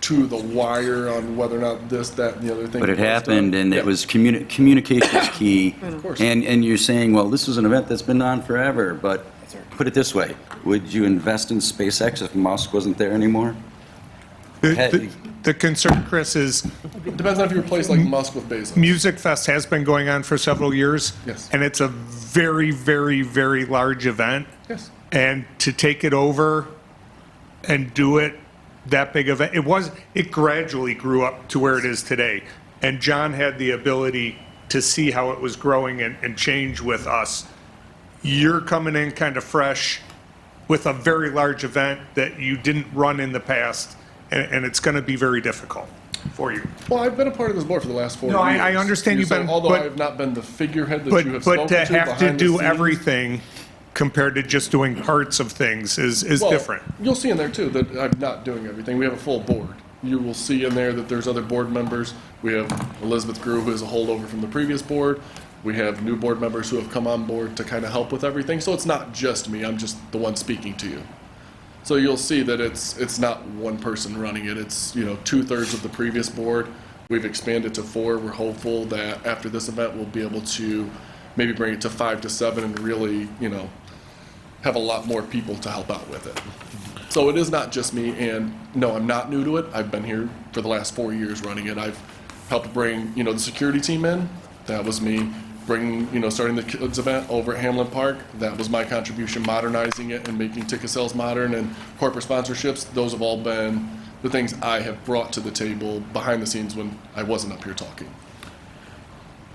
to the wire on whether or not this, that, and the other thing. But it was happened, done. and Yeah. it was communication is key. Of course. And you're saying, well, this is an event that's been on forever, but put it this way, would you invest in SpaceX if Musk wasn't there anymore? The concern, Chris, is It depends on if you replace like Musk with Bezos. Music Fest has been going on for several years. Yes. And it's a very, very, very large event. Yes. And to take it over and do it that big of a, it gradually grew up to where it is today. And John had the ability to see how it was growing and change with us. You're coming in kind of fresh with a very large event that you didn't run in the past, and it's going to be very difficult for you. Well, I've been a part of this board for the last 4 No, years. I understand you've So been, although but- I have not been the figurehead that you have spoken But to to have to behind the do scenes- everything compared to just doing parts of things is Well, different. You'll see in there too that I'm not doing everything. We have a full board. You will see in there that there's other board members. We have Elizabeth Grew, who is a holdover from the previous board. We have new board members who have come on board to kind of help with everything. So it's not just me. I'm just the one speaking to you. So you'll see that it's not one person running it. It's 2/3 of the previous board. We've expanded to 4. We're hopeful that after this event we'll be able to maybe bring it to 5 to 7 and really have a lot more people to help out with it. So it is not just me, and no, I'm not new to it. I've been here for the last 4 years running it. I've helped bring, the security team in. That was me. Bringing, starting the kids event over at Hamlin Park. That was my contribution, modernizing it and making ticket sales modern and corporate sponsorships. Those have all been the things I have brought to the table behind the scenes when I wasn't up here talking.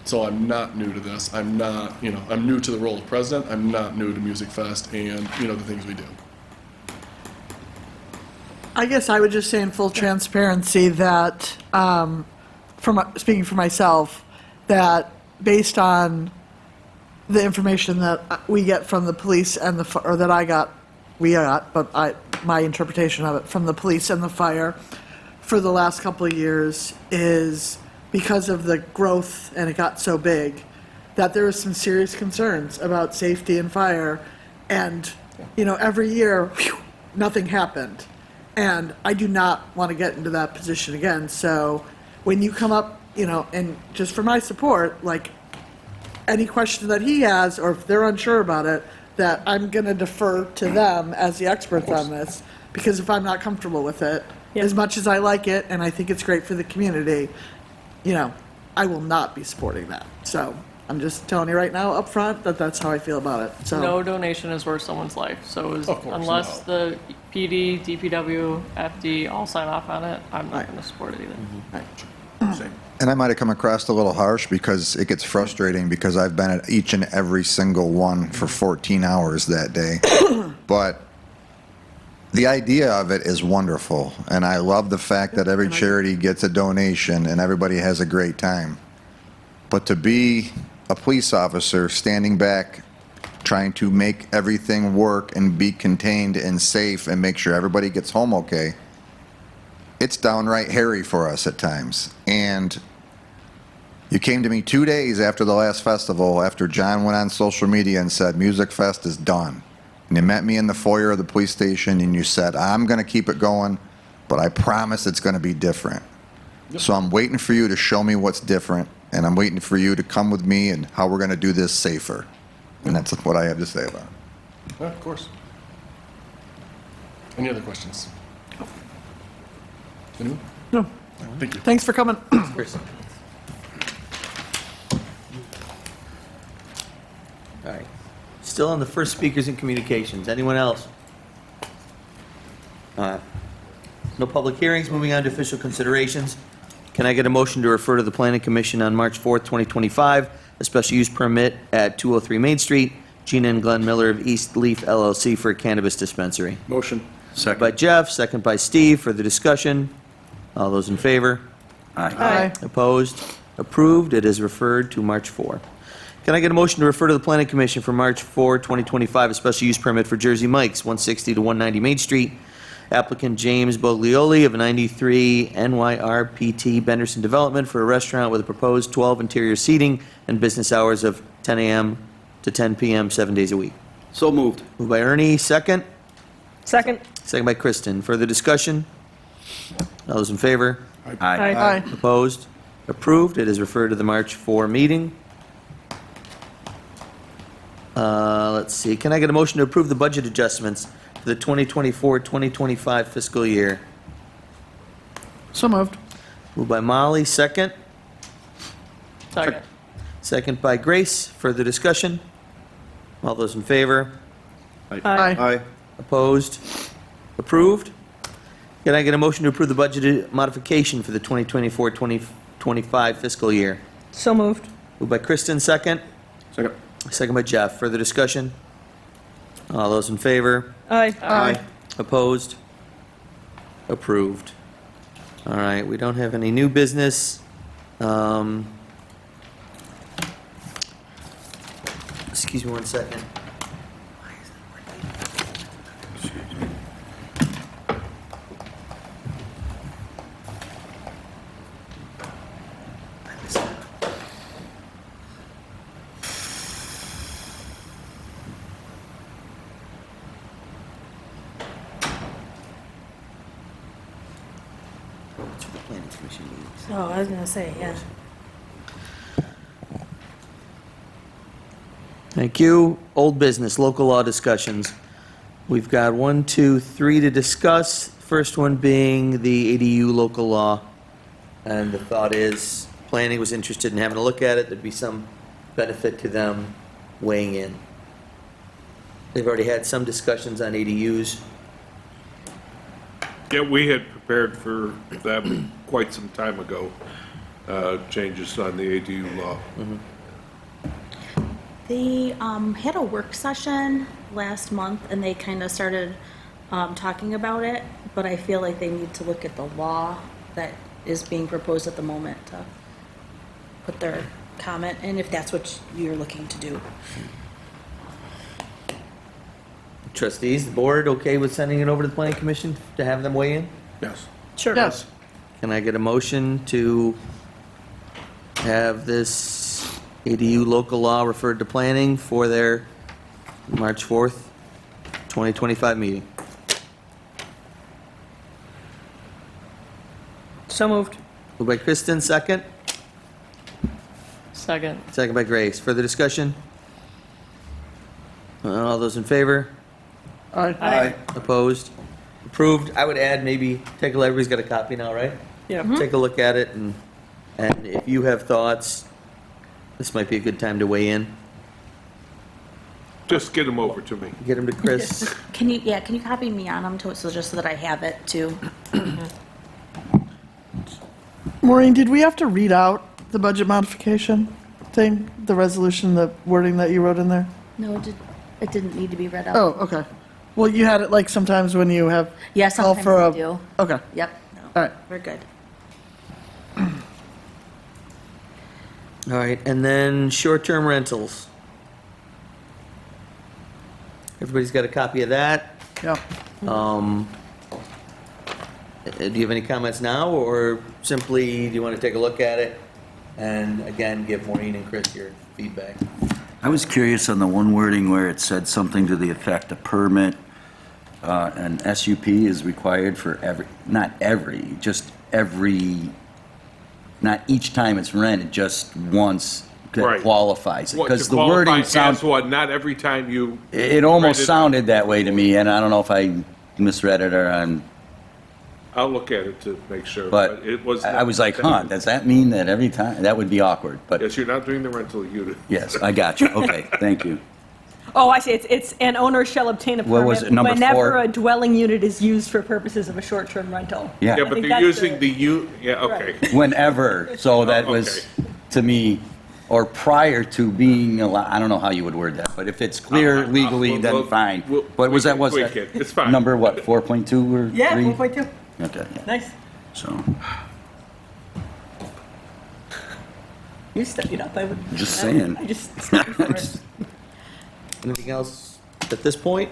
So I'm not new to this. I'm not, I'm new to the role of president. I'm not new to Music Fest and, the things we do. I guess I would just say in full transparency that, speaking for myself, that based on the information that we get from the police and my interpretation of it from the police and the fire for the last couple of years is because of the growth and it got so big that there was some serious concerns about safety and fire, and every year, whew, nothing happened. And I do not want to get into that position again. So when you come up, and just for my support, like any question that he has, or if they're unsure about it, that I'm going to defer to them as the experts on this, because if I'm not comfortable with it, as much as I like it and I think it's great for the community, I will not be supporting that. So I'm just telling you right now up front that that's how I feel about it. So No donation is worth someone's life, so Of course, unless the PD, DPW, FD all sign off on it, I'm not going to support it either. And I might have come across a little harsh because it gets frustrating because I've been at each and every single one for 14 hours that day. But the idea of it is wonderful. And I love the fact that every charity gets a donation and everybody has a great time. But to be a police officer standing back trying to make everything work and be contained and safe and make sure everybody gets home okay, it's downright hairy for us at times. And you came to me 2 days after the last festival, after John went on social media and said, Music Fest is done. And you met me in the foyer of the police station and you said, I'm going to keep it going, but I promise it's going to be different. So I'm waiting for you to show me what's different, and I'm waiting for you to come with me and how we're going to do this safer. And that's what I have to say about it. Yeah, of course. Any other questions? Anyone? No. Thank you. Thanks for coming. Chris. All right. Still on the first speakers and communications. Anyone else? No public hearings. Moving on to official considerations. Can I get a motion to refer to the Planning Commission on March 4th, 2025, a special use permit at 203 Main Street, Gina and Glenn Miller of East Leaf LLC for a cannabis dispensary? Motion. Second by Jeff, second by Steve. For the discussion, all those in favor? Aye. Opposed? Approved. It is referred to March 4. Can I get a motion to refer to the Planning Commission for March 4, 2025, a special use permit for Jersey Mike's, 160 to 190 Main Street, applicant James Boglioli of 93 NYRPT Benderson Development for a restaurant with a proposed 12 interior seating and business hours of 10 a.m. to 10 p.m. 7 days a week? So moved. Moved by Ernie, second. Second. Second by Kristen. Further discussion? All those in favor? Aye. Opposed? Approved. It is referred to the March 4 meeting. Let's see. Can I get a motion to approve the budget adjustments for the 2024-2025 fiscal year? So moved. Moved by Molly, second. Second. Second by Grace. Further discussion? All those in favor? Aye. Opposed? Approved. Can I get a motion to approve the budget modification for the 2024-2025 fiscal year? So moved. Moved by Kristen, second. Second. Second by Jeff. Further discussion? All those in favor? Aye. Opposed? Approved. All right, we don't have any new business. Excuse me one second. Oh, I was gonna say, yeah. Thank you. Old business, local law discussions. We've got 1, 2, 3 to discuss. First one being the ADU local law. And the thought is, planning was interested in having a look at it. There'd be some benefit to them weighing in. They've already had some discussions on ADUs. Yeah, we had prepared for them quite some time ago, changes on the ADU law. They had a work session last month, and they kind of started talking about it, but I feel like they need to look at the law that is being proposed at the moment to put their comment in, if that's what you're looking to do. Trustees, the board, okay with sending it over to the planning commission to have them weigh in? Yes. Sure. Yes. Can I get a motion to have this ADU local law referred to planning for their March 4th, 2025 meeting. So moved. Moved by Kristen, second. Second. Second by Grace. Further discussion? All those in favor? Aye. Opposed? Approved. I would add maybe take a look. Everybody's got a copy now, right? Yeah. Take a look at it, and if you have thoughts, this might be a good time to weigh in. Just get them over to me. Get them to Chris. Can you copy me on them so just so that I have it too? Maureen, did we have to read out the budget modification thing, the resolution, the wording that you wrote in there? No, it didn't need to be read out. Oh, okay. Well, you had it like sometimes when you have. Yeah, call sometimes for I a- do. Okay. Yep. No, All right. we're good. All right, and then short-term rentals. Everybody's got a copy of that. Yeah. Do you have any comments now, or simply do you want to take a look at it and again give Maureen and Chris your feedback? I was curious on the one wording where it said something to the effect, a permit, an SUP is required for not each time it's rented, just once that Right. qualifies it. What, Because to the qualify wording as sounds, what, not every time you. it almost rent it. sounded that way to me, and I don't know if I misread it or I'm, I'll look at it to make sure, but but it was. I was like, huh, does that mean that every time? That would be awkward, but Yes, you're not doing the rental unit. yes, I got you. Okay, thank you. Oh, I see. It's an owner shall obtain a What was permit it, number whenever four? a dwelling unit is used for purposes of a short-term rental. Yeah. Yeah, I but think they're that's using yeah, okay. Whenever, so that Oh, was, to me, or prior to being allowed, I don't know how you would word that, but if it's clear legally, we'll- then we'll- fine. we'll- But was we that, can was tweak that? it. It's fine. Number what, 4.2 or 3? Yeah, 4.2. Okay, yeah. Nice. So, You studied up. I would. Just saying. I just studied for it. Anything else at this point?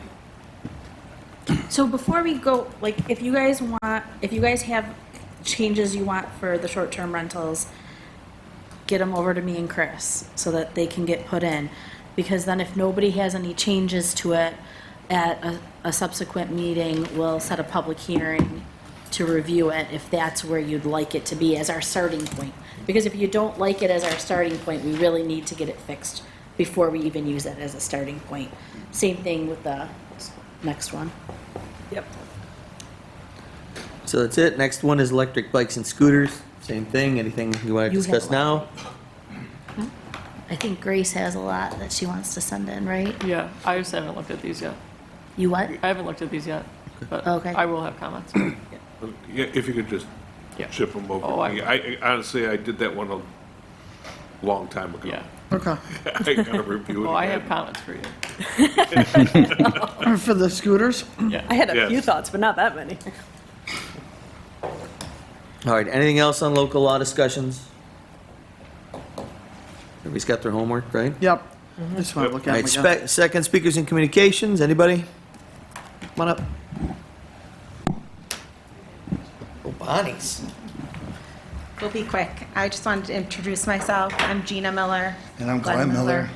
So before we go, like, if you guys have changes you want for the short-term rentals, get them over to me and Chris so that they can get put in. Because then if nobody has any changes to it, at a subsequent meeting, we'll set a public hearing to review it if that's where you'd like it to be as our starting point. Because if you don't like it as our starting point, we really need to get it fixed before we even use it as a starting point. Same thing with the next one. Yep. So that's it. Next one is electric bikes and scooters. Same thing. Anything you want to You have discuss a lot. now? I think Grace has a lot that she wants to send in, right? Yeah, I just haven't looked at these yet. You what? I haven't looked at these yet, but Okay. I will have comments. Yeah, if you could just Yeah. ship them over Oh, to me. I honestly, I did that one a long time ago. Yeah. Okay. I gotta review it Well, I have again. comments for you. For the scooters? Yeah. I had a Yes. few thoughts, but not that many. All right. Anything else on local law discussions? Everybody's got their homework, right? Yep. I just want to look All at right. them again. Second, speakers and communications. Anybody? Come on up. Oh, Bonnie's. We'll be quick. I just wanted to introduce myself. I'm Gina Miller. And I'm Glenn Miller.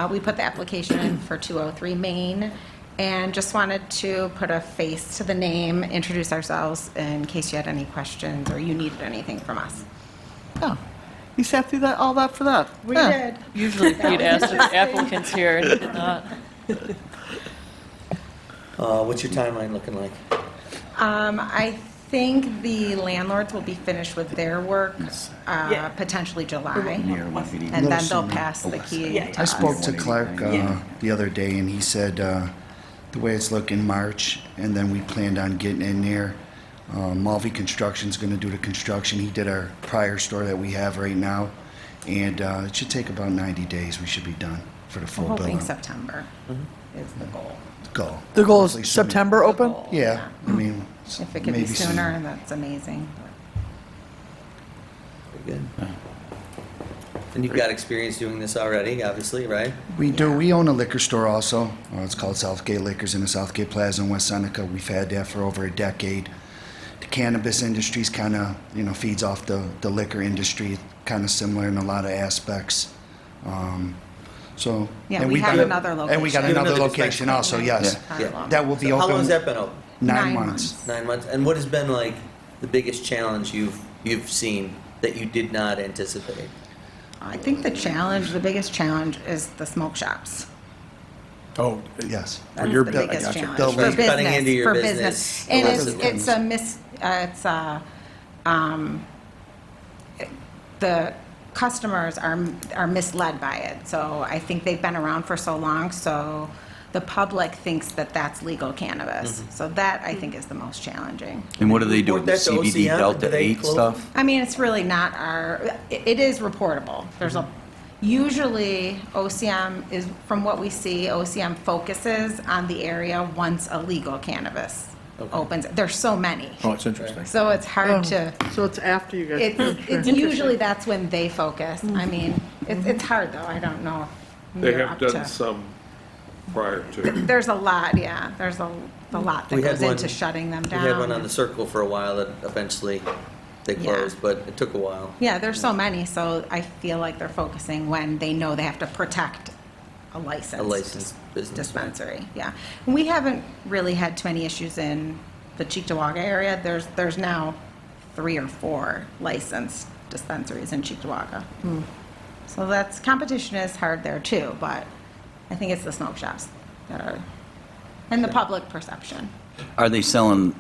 We put the application in for 203 Main, and just wanted to put a face to the name, introduce ourselves in case you had any questions or you needed anything from us. Oh, you sat through all that for that? We Yeah. did. Usually Pete asks if the applicant's here, and he did not. What's your timeline looking like? I think the landlords will be finished with their work potentially July, and then they'll pass the key to I us. spoke to Clark the other day, and he said the way it's looking March, and then we planned on getting in there. Mulvey Construction's going to do the construction. He did our prior store that we have right now, and it should take about 90 days. We should be done for the We're full hoping building. September is the goal. Goal. The goal is Hopefully sooner. September open? Yeah, I mean, If it could be maybe sooner, that's amazing. Very good. And you've got experience doing this already, obviously, right? We do. We own a liquor store also. It's called Southgate Liquors in the Southgate Plaza in West Seneca. We've had that for over a decade. The cannabis industry's kind of, feeds off the liquor industry, kind of similar in a lot of aspects. So. Yeah, and we have got- another And we got location. another Another location also, yes. Yeah. That will be So open. how long has that been open? 9 months. 9 months. And what has been like the biggest challenge you've seen that you did not anticipate? I think the biggest challenge is the smoke shops. Oh, yes. That's Your the bill- I biggest gotcha. challenge The for leak. business. Cutting into your for business And the customers are misled by it. So I think they've been around for so long, so the public thinks that that's legal cannabis. Mm-hmm. So that, I think, is the most challenging. And what do they do with the Report that to CBD OCM? Delta Do they 8 close? stuff? I mean, it's really not it is reportable. There's usually OCM is, from what we see, OCM focuses on the area once a legal cannabis opens. There's so many. Oh, it's interesting. So it's hard to, So it's after you guys. it's usually that's when they focus. I mean, it's hard though. I don't know. if They you're have up done to- some prior to. There's a lot, yeah. There's a lot that We had goes into shutting them We down. had one on the Circle for a while that eventually they Yeah. closed, but it took a while. Yeah, there's so many, so I feel like they're focusing when they know they have to protect a licensed. A licensed business, right. Dispensary, yeah. And we haven't really had too many issues in the Cheektowaga area. There's now 3 or 4 licensed dispensaries in Cheektowaga. So competition is hard there too, but I think it's the smoke shops that are, and the public perception. Are they selling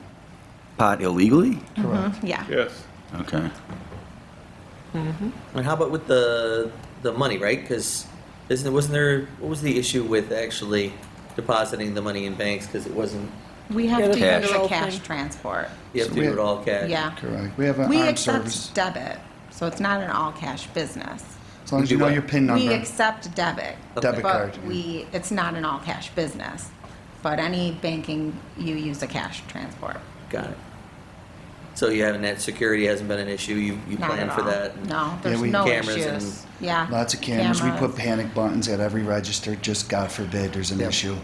pot illegally? Mhm, yeah. Yes. Okay. And how about with the money, right? Because wasn't there, what was the issue with actually depositing the money in banks? Because it wasn't, We have to Cash. use a cash transport. you have So to we do it all cash. Yeah. Correct. We have an We armed accept service. debit, so it's not an all-cash business. As long as you know your PIN We number. accept debit. Debit card, But it's not an all-cash business. But any banking, you use a cash transport. Got it. So you haven't, that security hasn't been an issue, you Not plan at for all. that? No, there's we- no Cameras issues. Yeah. Lots of cameras. We put panic buttons at every register, just God forbid there's an Yep. issue.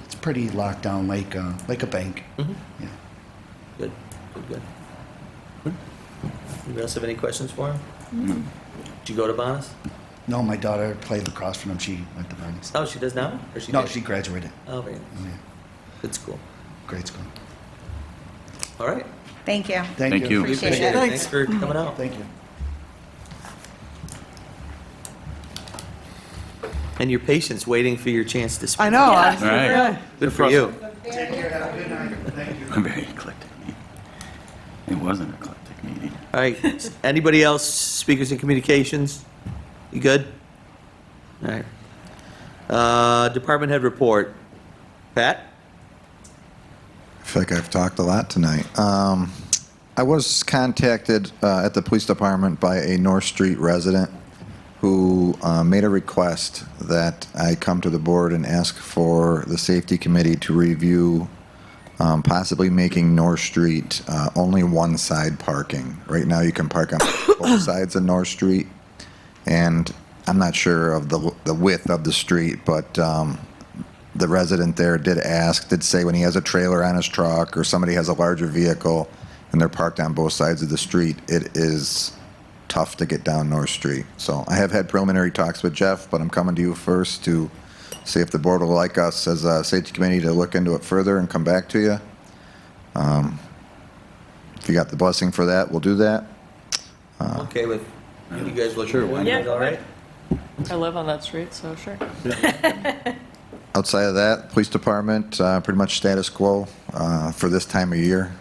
It's pretty locked down like a bank. Mhm. Yeah. Good, good. Anybody else have any questions for him? Did you go to Bonus? No, my daughter played lacrosse for them. She went to Barnes. Oh, she does now? Or she No, did? she graduated. Oh, very nice. Yeah. Good school. Great school. All right. Thank you. Thank you. We Appreciate appreciate it. it. Thanks for coming out. Thank you. And your patience waiting for your chance to speak. I know. I- All right. yeah. Good for you. Take care. Have a good night. Thank you. A very eclectic meeting. It was an eclectic meeting. All right. Anybody else, speakers and communications? You good? All right. Department head report. Pat? I feel like I've talked a lot tonight. I was contacted at the police department by a North Street resident who made a request that I come to the board and ask for the safety committee to review possibly making North Street only one side parking. Right now you can park on both sides of North Street, and I'm not sure of the width of the street, but the resident there did say when he has a trailer on his truck or somebody has a larger vehicle and they're parked on both sides of the street, it is tough to get down North Street. So I have had preliminary talks with Jeff, but I'm coming to you first to see if the board will like us as a safety committee to look into it further and come back to you. If you got the blessing for that, we'll do that. Okay with you guys looking Sure, at why it? not? All right? I live on that street, so sure. Outside of that, police department, pretty much status quo for this time of year.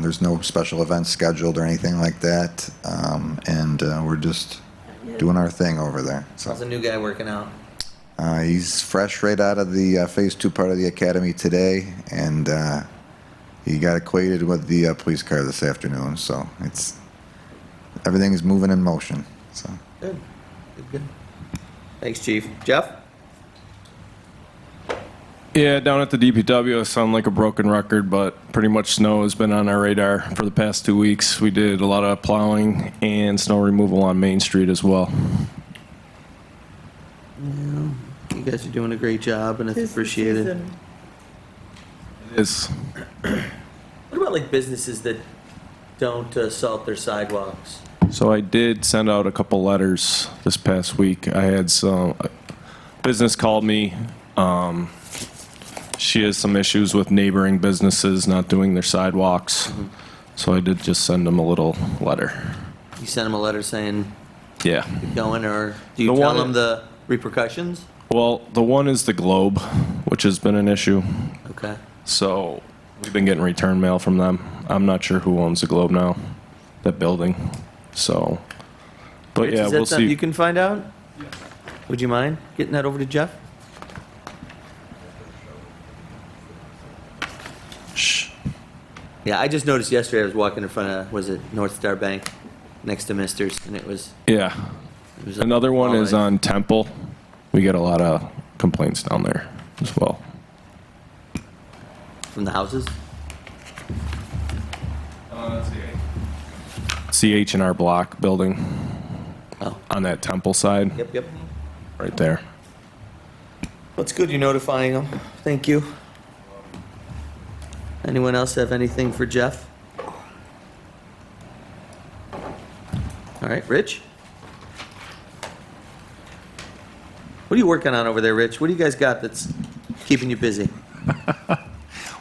There's no special events scheduled or anything like that, and we're just doing our thing over there. So How's the new guy working out? he's fresh right out of the Phase 2 part of the academy today, and he got acquainted with the police car this afternoon. So everything is moving in motion. So. Good. Good. Thanks, Chief. Jeff? Yeah, down at the DPW, I sound like a broken record, but pretty much snow has been on our radar for the past 2 weeks. We did a lot of plowing and snow removal on Main Street as well. Yeah, you guys are doing a great job, and it's appreciated. It is. What about like businesses that don't salt their sidewalks? So I did send out a couple letters this past week. I had business called me. She has some issues with neighboring businesses not doing their sidewalks. So I did just send them a little letter. You sent them a letter saying, Yeah. keep going, or do you The tell one- them the repercussions? Well, the one is the Globe, which has been an issue. Okay. So we've been getting return mail from them. I'm not sure who owns the Globe now, that building. So, but Rich, yeah, is that we'll something see. you can find out? Would you mind getting that over to Jeff? Shh. Yeah, I just noticed yesterday I was walking in front of, was it North Star Bank, next to Mister's, and it was, Yeah. it was Another one is all on Temple. We get a lot of complaints down there as well. from the houses. CH&R Block building. Oh. On that Temple side. Yep, yep. Right there. That's good you're notifying them. Thank you. Anyone else have anything for Jeff? All right, Rich? What are you working on over there, Rich? What do you guys got that's keeping you busy?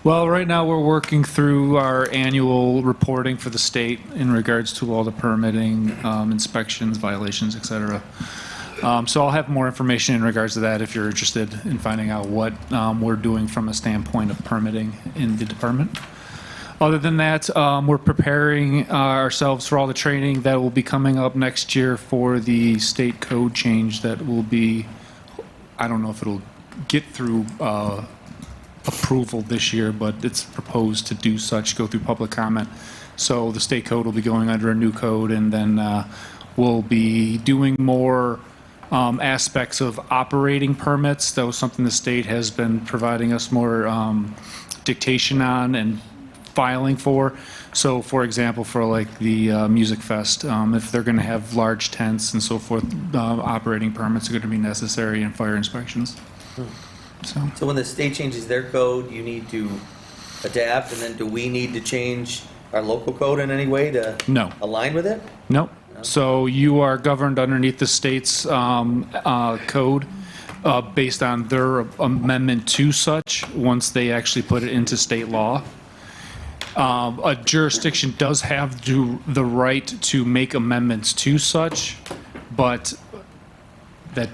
Well, right now we're working through our annual reporting for the state in regards to all the permitting, inspections, violations, et cetera. So I'll have more information in regards to that if you're interested in finding out what we're doing from a standpoint of permitting in the department. Other than that, we're preparing ourselves for all the training that will be coming up next year for the state code change that will be, I don't know if it'll get through approval this year, but it's proposed to do such, go through public comment. So the state code will be going under a new code, and then we'll be doing more aspects of operating permits. That was something the state has been providing us more dictation on and filing for. So for example, for like the Music Fest, if they're going to have large tents and so forth, operating permits are going to be necessary and fire inspections. So when the state changes their code, you need to adapt, and then do we need to change our local code in any way to No. align with it? Nope. So you are governed underneath the state's code based on their amendment to such once they actually put it into state law. A jurisdiction does have the right to make amendments to such, but that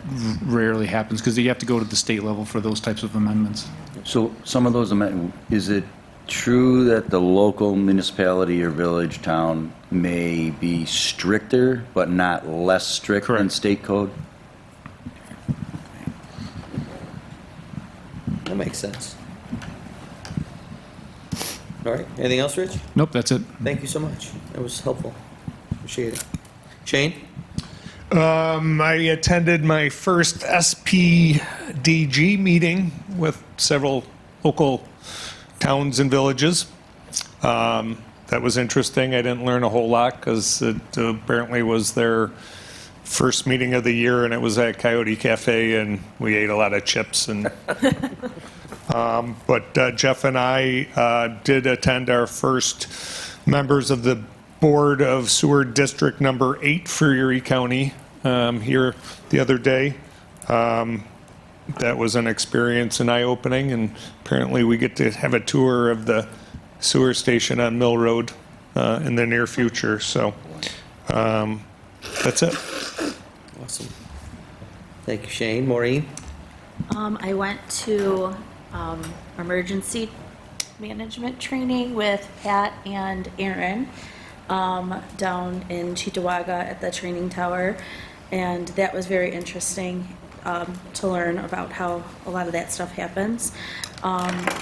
rarely happens because you have to go to the state level for those types of amendments. So some of those amendments, is it true that the local municipality or village, town may be stricter but not less strict than state code? That makes sense. All right, anything else, Rich? Nope, that's it. Thank you so much. That was helpful. Appreciate it. Shane? I attended my first SPDG meeting with several local towns and villages. That was interesting. I didn't learn a whole lot because it apparently was their first meeting of the year, and it was at Coyote Cafe, and we ate a lot of chips. And but Jeff and I did attend our first members of the Board of Sewer District Number 8 for Erie County here the other day. That was an experience and eye-opening, and apparently we get to have a tour of the sewer station on Mill Road in the near future. So that's it. Awesome. Thank you, Shane. Maureen? I went to emergency management training with Pat and Aaron down in Cheektowaga at the training tower, and that was very interesting to learn about how a lot of that stuff happens.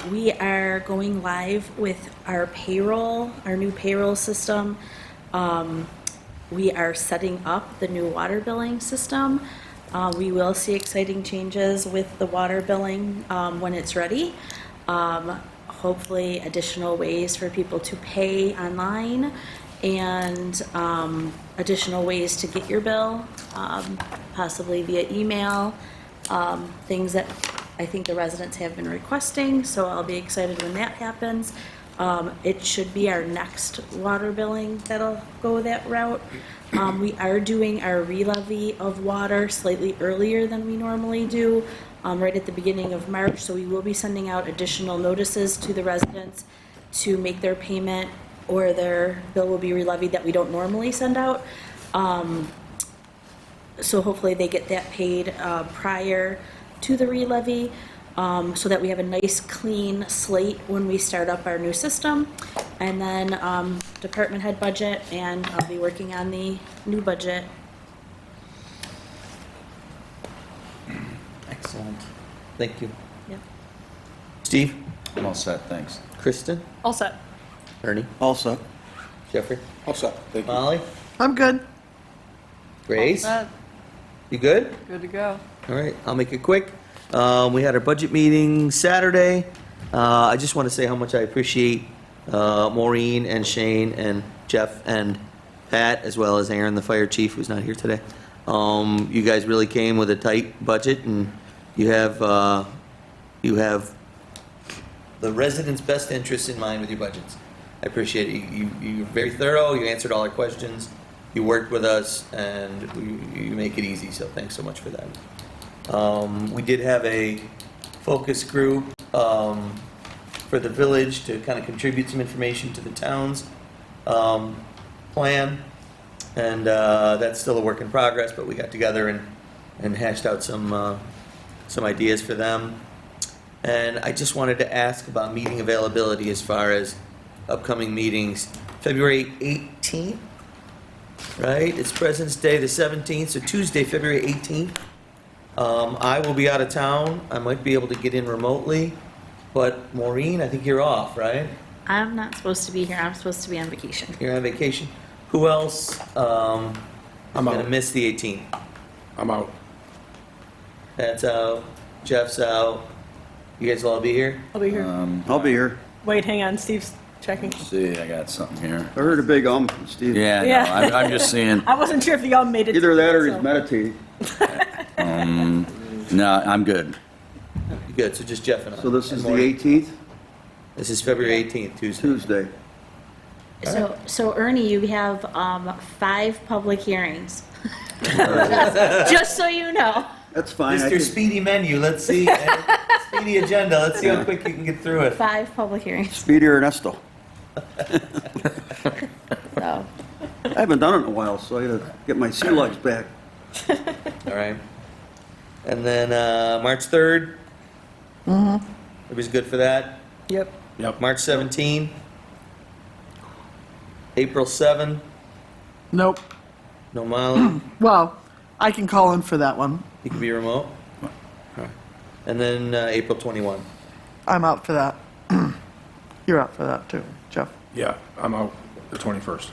We are going live with our payroll, our new payroll system. We are setting up the new water billing system. We will see exciting changes with the water billing when it's ready. Hopefully additional ways for people to pay online and additional ways to get your bill, possibly via email, things that I think the residents have been requesting, so I'll be excited when that happens. It should be our next water billing that'll go that route. We are doing our re-levy of water slightly earlier than we normally do, right at the beginning of March. So we will be sending out additional notices to the residents to make their payment, or their bill will be re-levied that we don't normally send out. So hopefully they get that paid prior to the re-levy, so that we have a nice clean slate when we start up our new system. And then department head budget, and I'll be working on the new budget. Excellent. Thank you. Yep. Steve? I'm all set, thanks. Kristen? All set. Ernie? All set. Jeffrey? All set, thank you. Molly? I'm good. Grace? All set. You good? Good to go. All right, I'll make it quick. We had our budget meeting Saturday. I just want to say how much I appreciate Maureen and Shane and Jeff and Pat, as well as Aaron, the fire chief, who's not here today. You guys really came with a tight budget, and you have the residents' best interests in mind with your budgets. I appreciate it. You're very thorough. You answered all our questions. You worked with us, and you make it easy, so thanks so much for that. We did have a focus group for the village to kind of contribute some information to the town's plan, and that's still a work in progress, but we got together and hashed out some ideas for them. And I just wanted to ask about meeting availability as far as upcoming meetings. February 18th, right? It's President's Day, the 17th, so Tuesday, February 18th. I will be out of town. I might be able to get in remotely, but Maureen, I think you're off, right? I'm not supposed to be here. I'm supposed to be on vacation. You're on vacation. Who else I'm gonna out. miss the 18th? I'm out. Pat's out. Jeff's out. You guys will all be here? I'll be here. I'll be here. Wait, hang on, Steve's checking. See, I got something here. I heard a big Steve. Yeah, no, Yeah. I'm just saying, I wasn't sure if the made it. Either that or so- he's meditating. no, I'm good. Good, so just Jeff and I. So this And is the Maureen. 18th, This is February 18th, Tuesday. Tuesday. So Ernie, you have 5 public hearings. Just so you know. That's fine. I Mr. can- Speedy Menu, let's see. Speedy agenda, let's see how quick you can get through it. 5 public hearings. Speedy Ernesto. So, I haven't done it in a while, so I gotta get my sea legs back. All right. And then March 3rd. Everybody's good for that? Yep. Yep. March 17. April 7. Nope. No Molly. Well, I can call in for that one. You can be remote. All right. And then April 21. I'm out for that. You're out for that too, Jeff. Yeah, I'm out the 21st.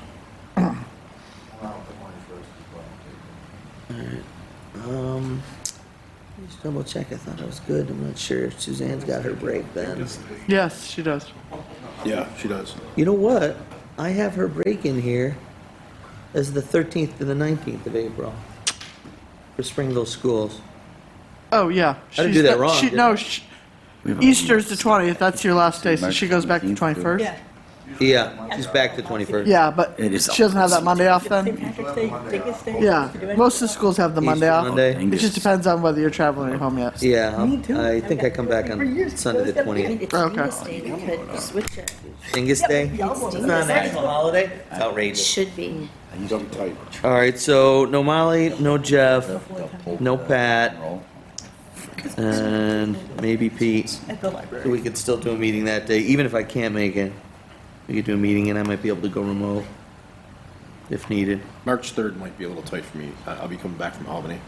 Just double check. I thought I was good. I'm not sure. Suzanne's got her break then. Yes, she does. Yeah, she does. You know what? I have her break in here as the 13th to the 19th of April for Springville schools. Oh, yeah. I didn't She's do that got- wrong, did No, I? Easter's the 20th. That's your last day, so she goes back to 21st. Yeah. Yeah, she's back to 21st. Yeah, but It is she doesn't have that Monday off St. then? Patrick's Day, biggest day. Yeah, most of the schools have the Monday Easter off. Monday. It just depends on whether you're traveling or home yet. Yeah, Me too. I think I come back on Sunday the I mean, 20th. it's Okay. Venus Day. They could switch it. Dingus Day? It's not a national holiday? It's It outrageous. should be. Double tight. All right, so no Molly, no Jeff, no Pat, and maybe Pete. At the So library. we could still do a meeting that day, even if I can't make it. We could do a meeting and I might be able to go remote if needed. March 3rd might be a little tight for me. I'll be coming back from Albany.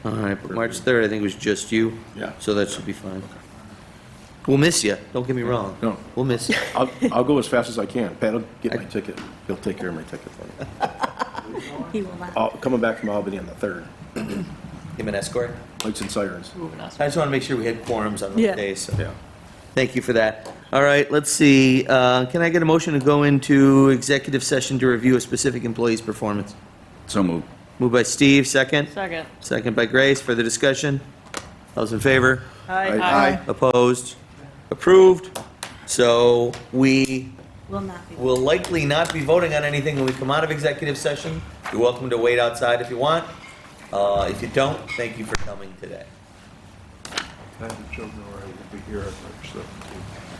All right, but March 3rd, I think it was just you. Yeah. So that should be fine. We'll miss you, don't get me wrong. No. We'll miss you. I'll go as fast as I can. Pat will get my ticket. He'll take care of my ticket for me. He will not. Coming back from Albany on the 3rd. Give an escort. Lights and sirens. I just want to make sure we had quorums on those Yeah. days, so. Yeah. Thank you for that. All right, let's see. Can I get a motion to go into executive session to review a specific employee's performance? So moved. Moved by Steve, second. Second. Second by Grace. Further discussion? Those in favor? Aye. Aye. Opposed? Approved. So we Will not be. We'll likely not be voting on anything when we come out of executive session. You're welcome to wait outside if you want. If you don't, thank you for coming today. I have a joke, I will be here on March 17th.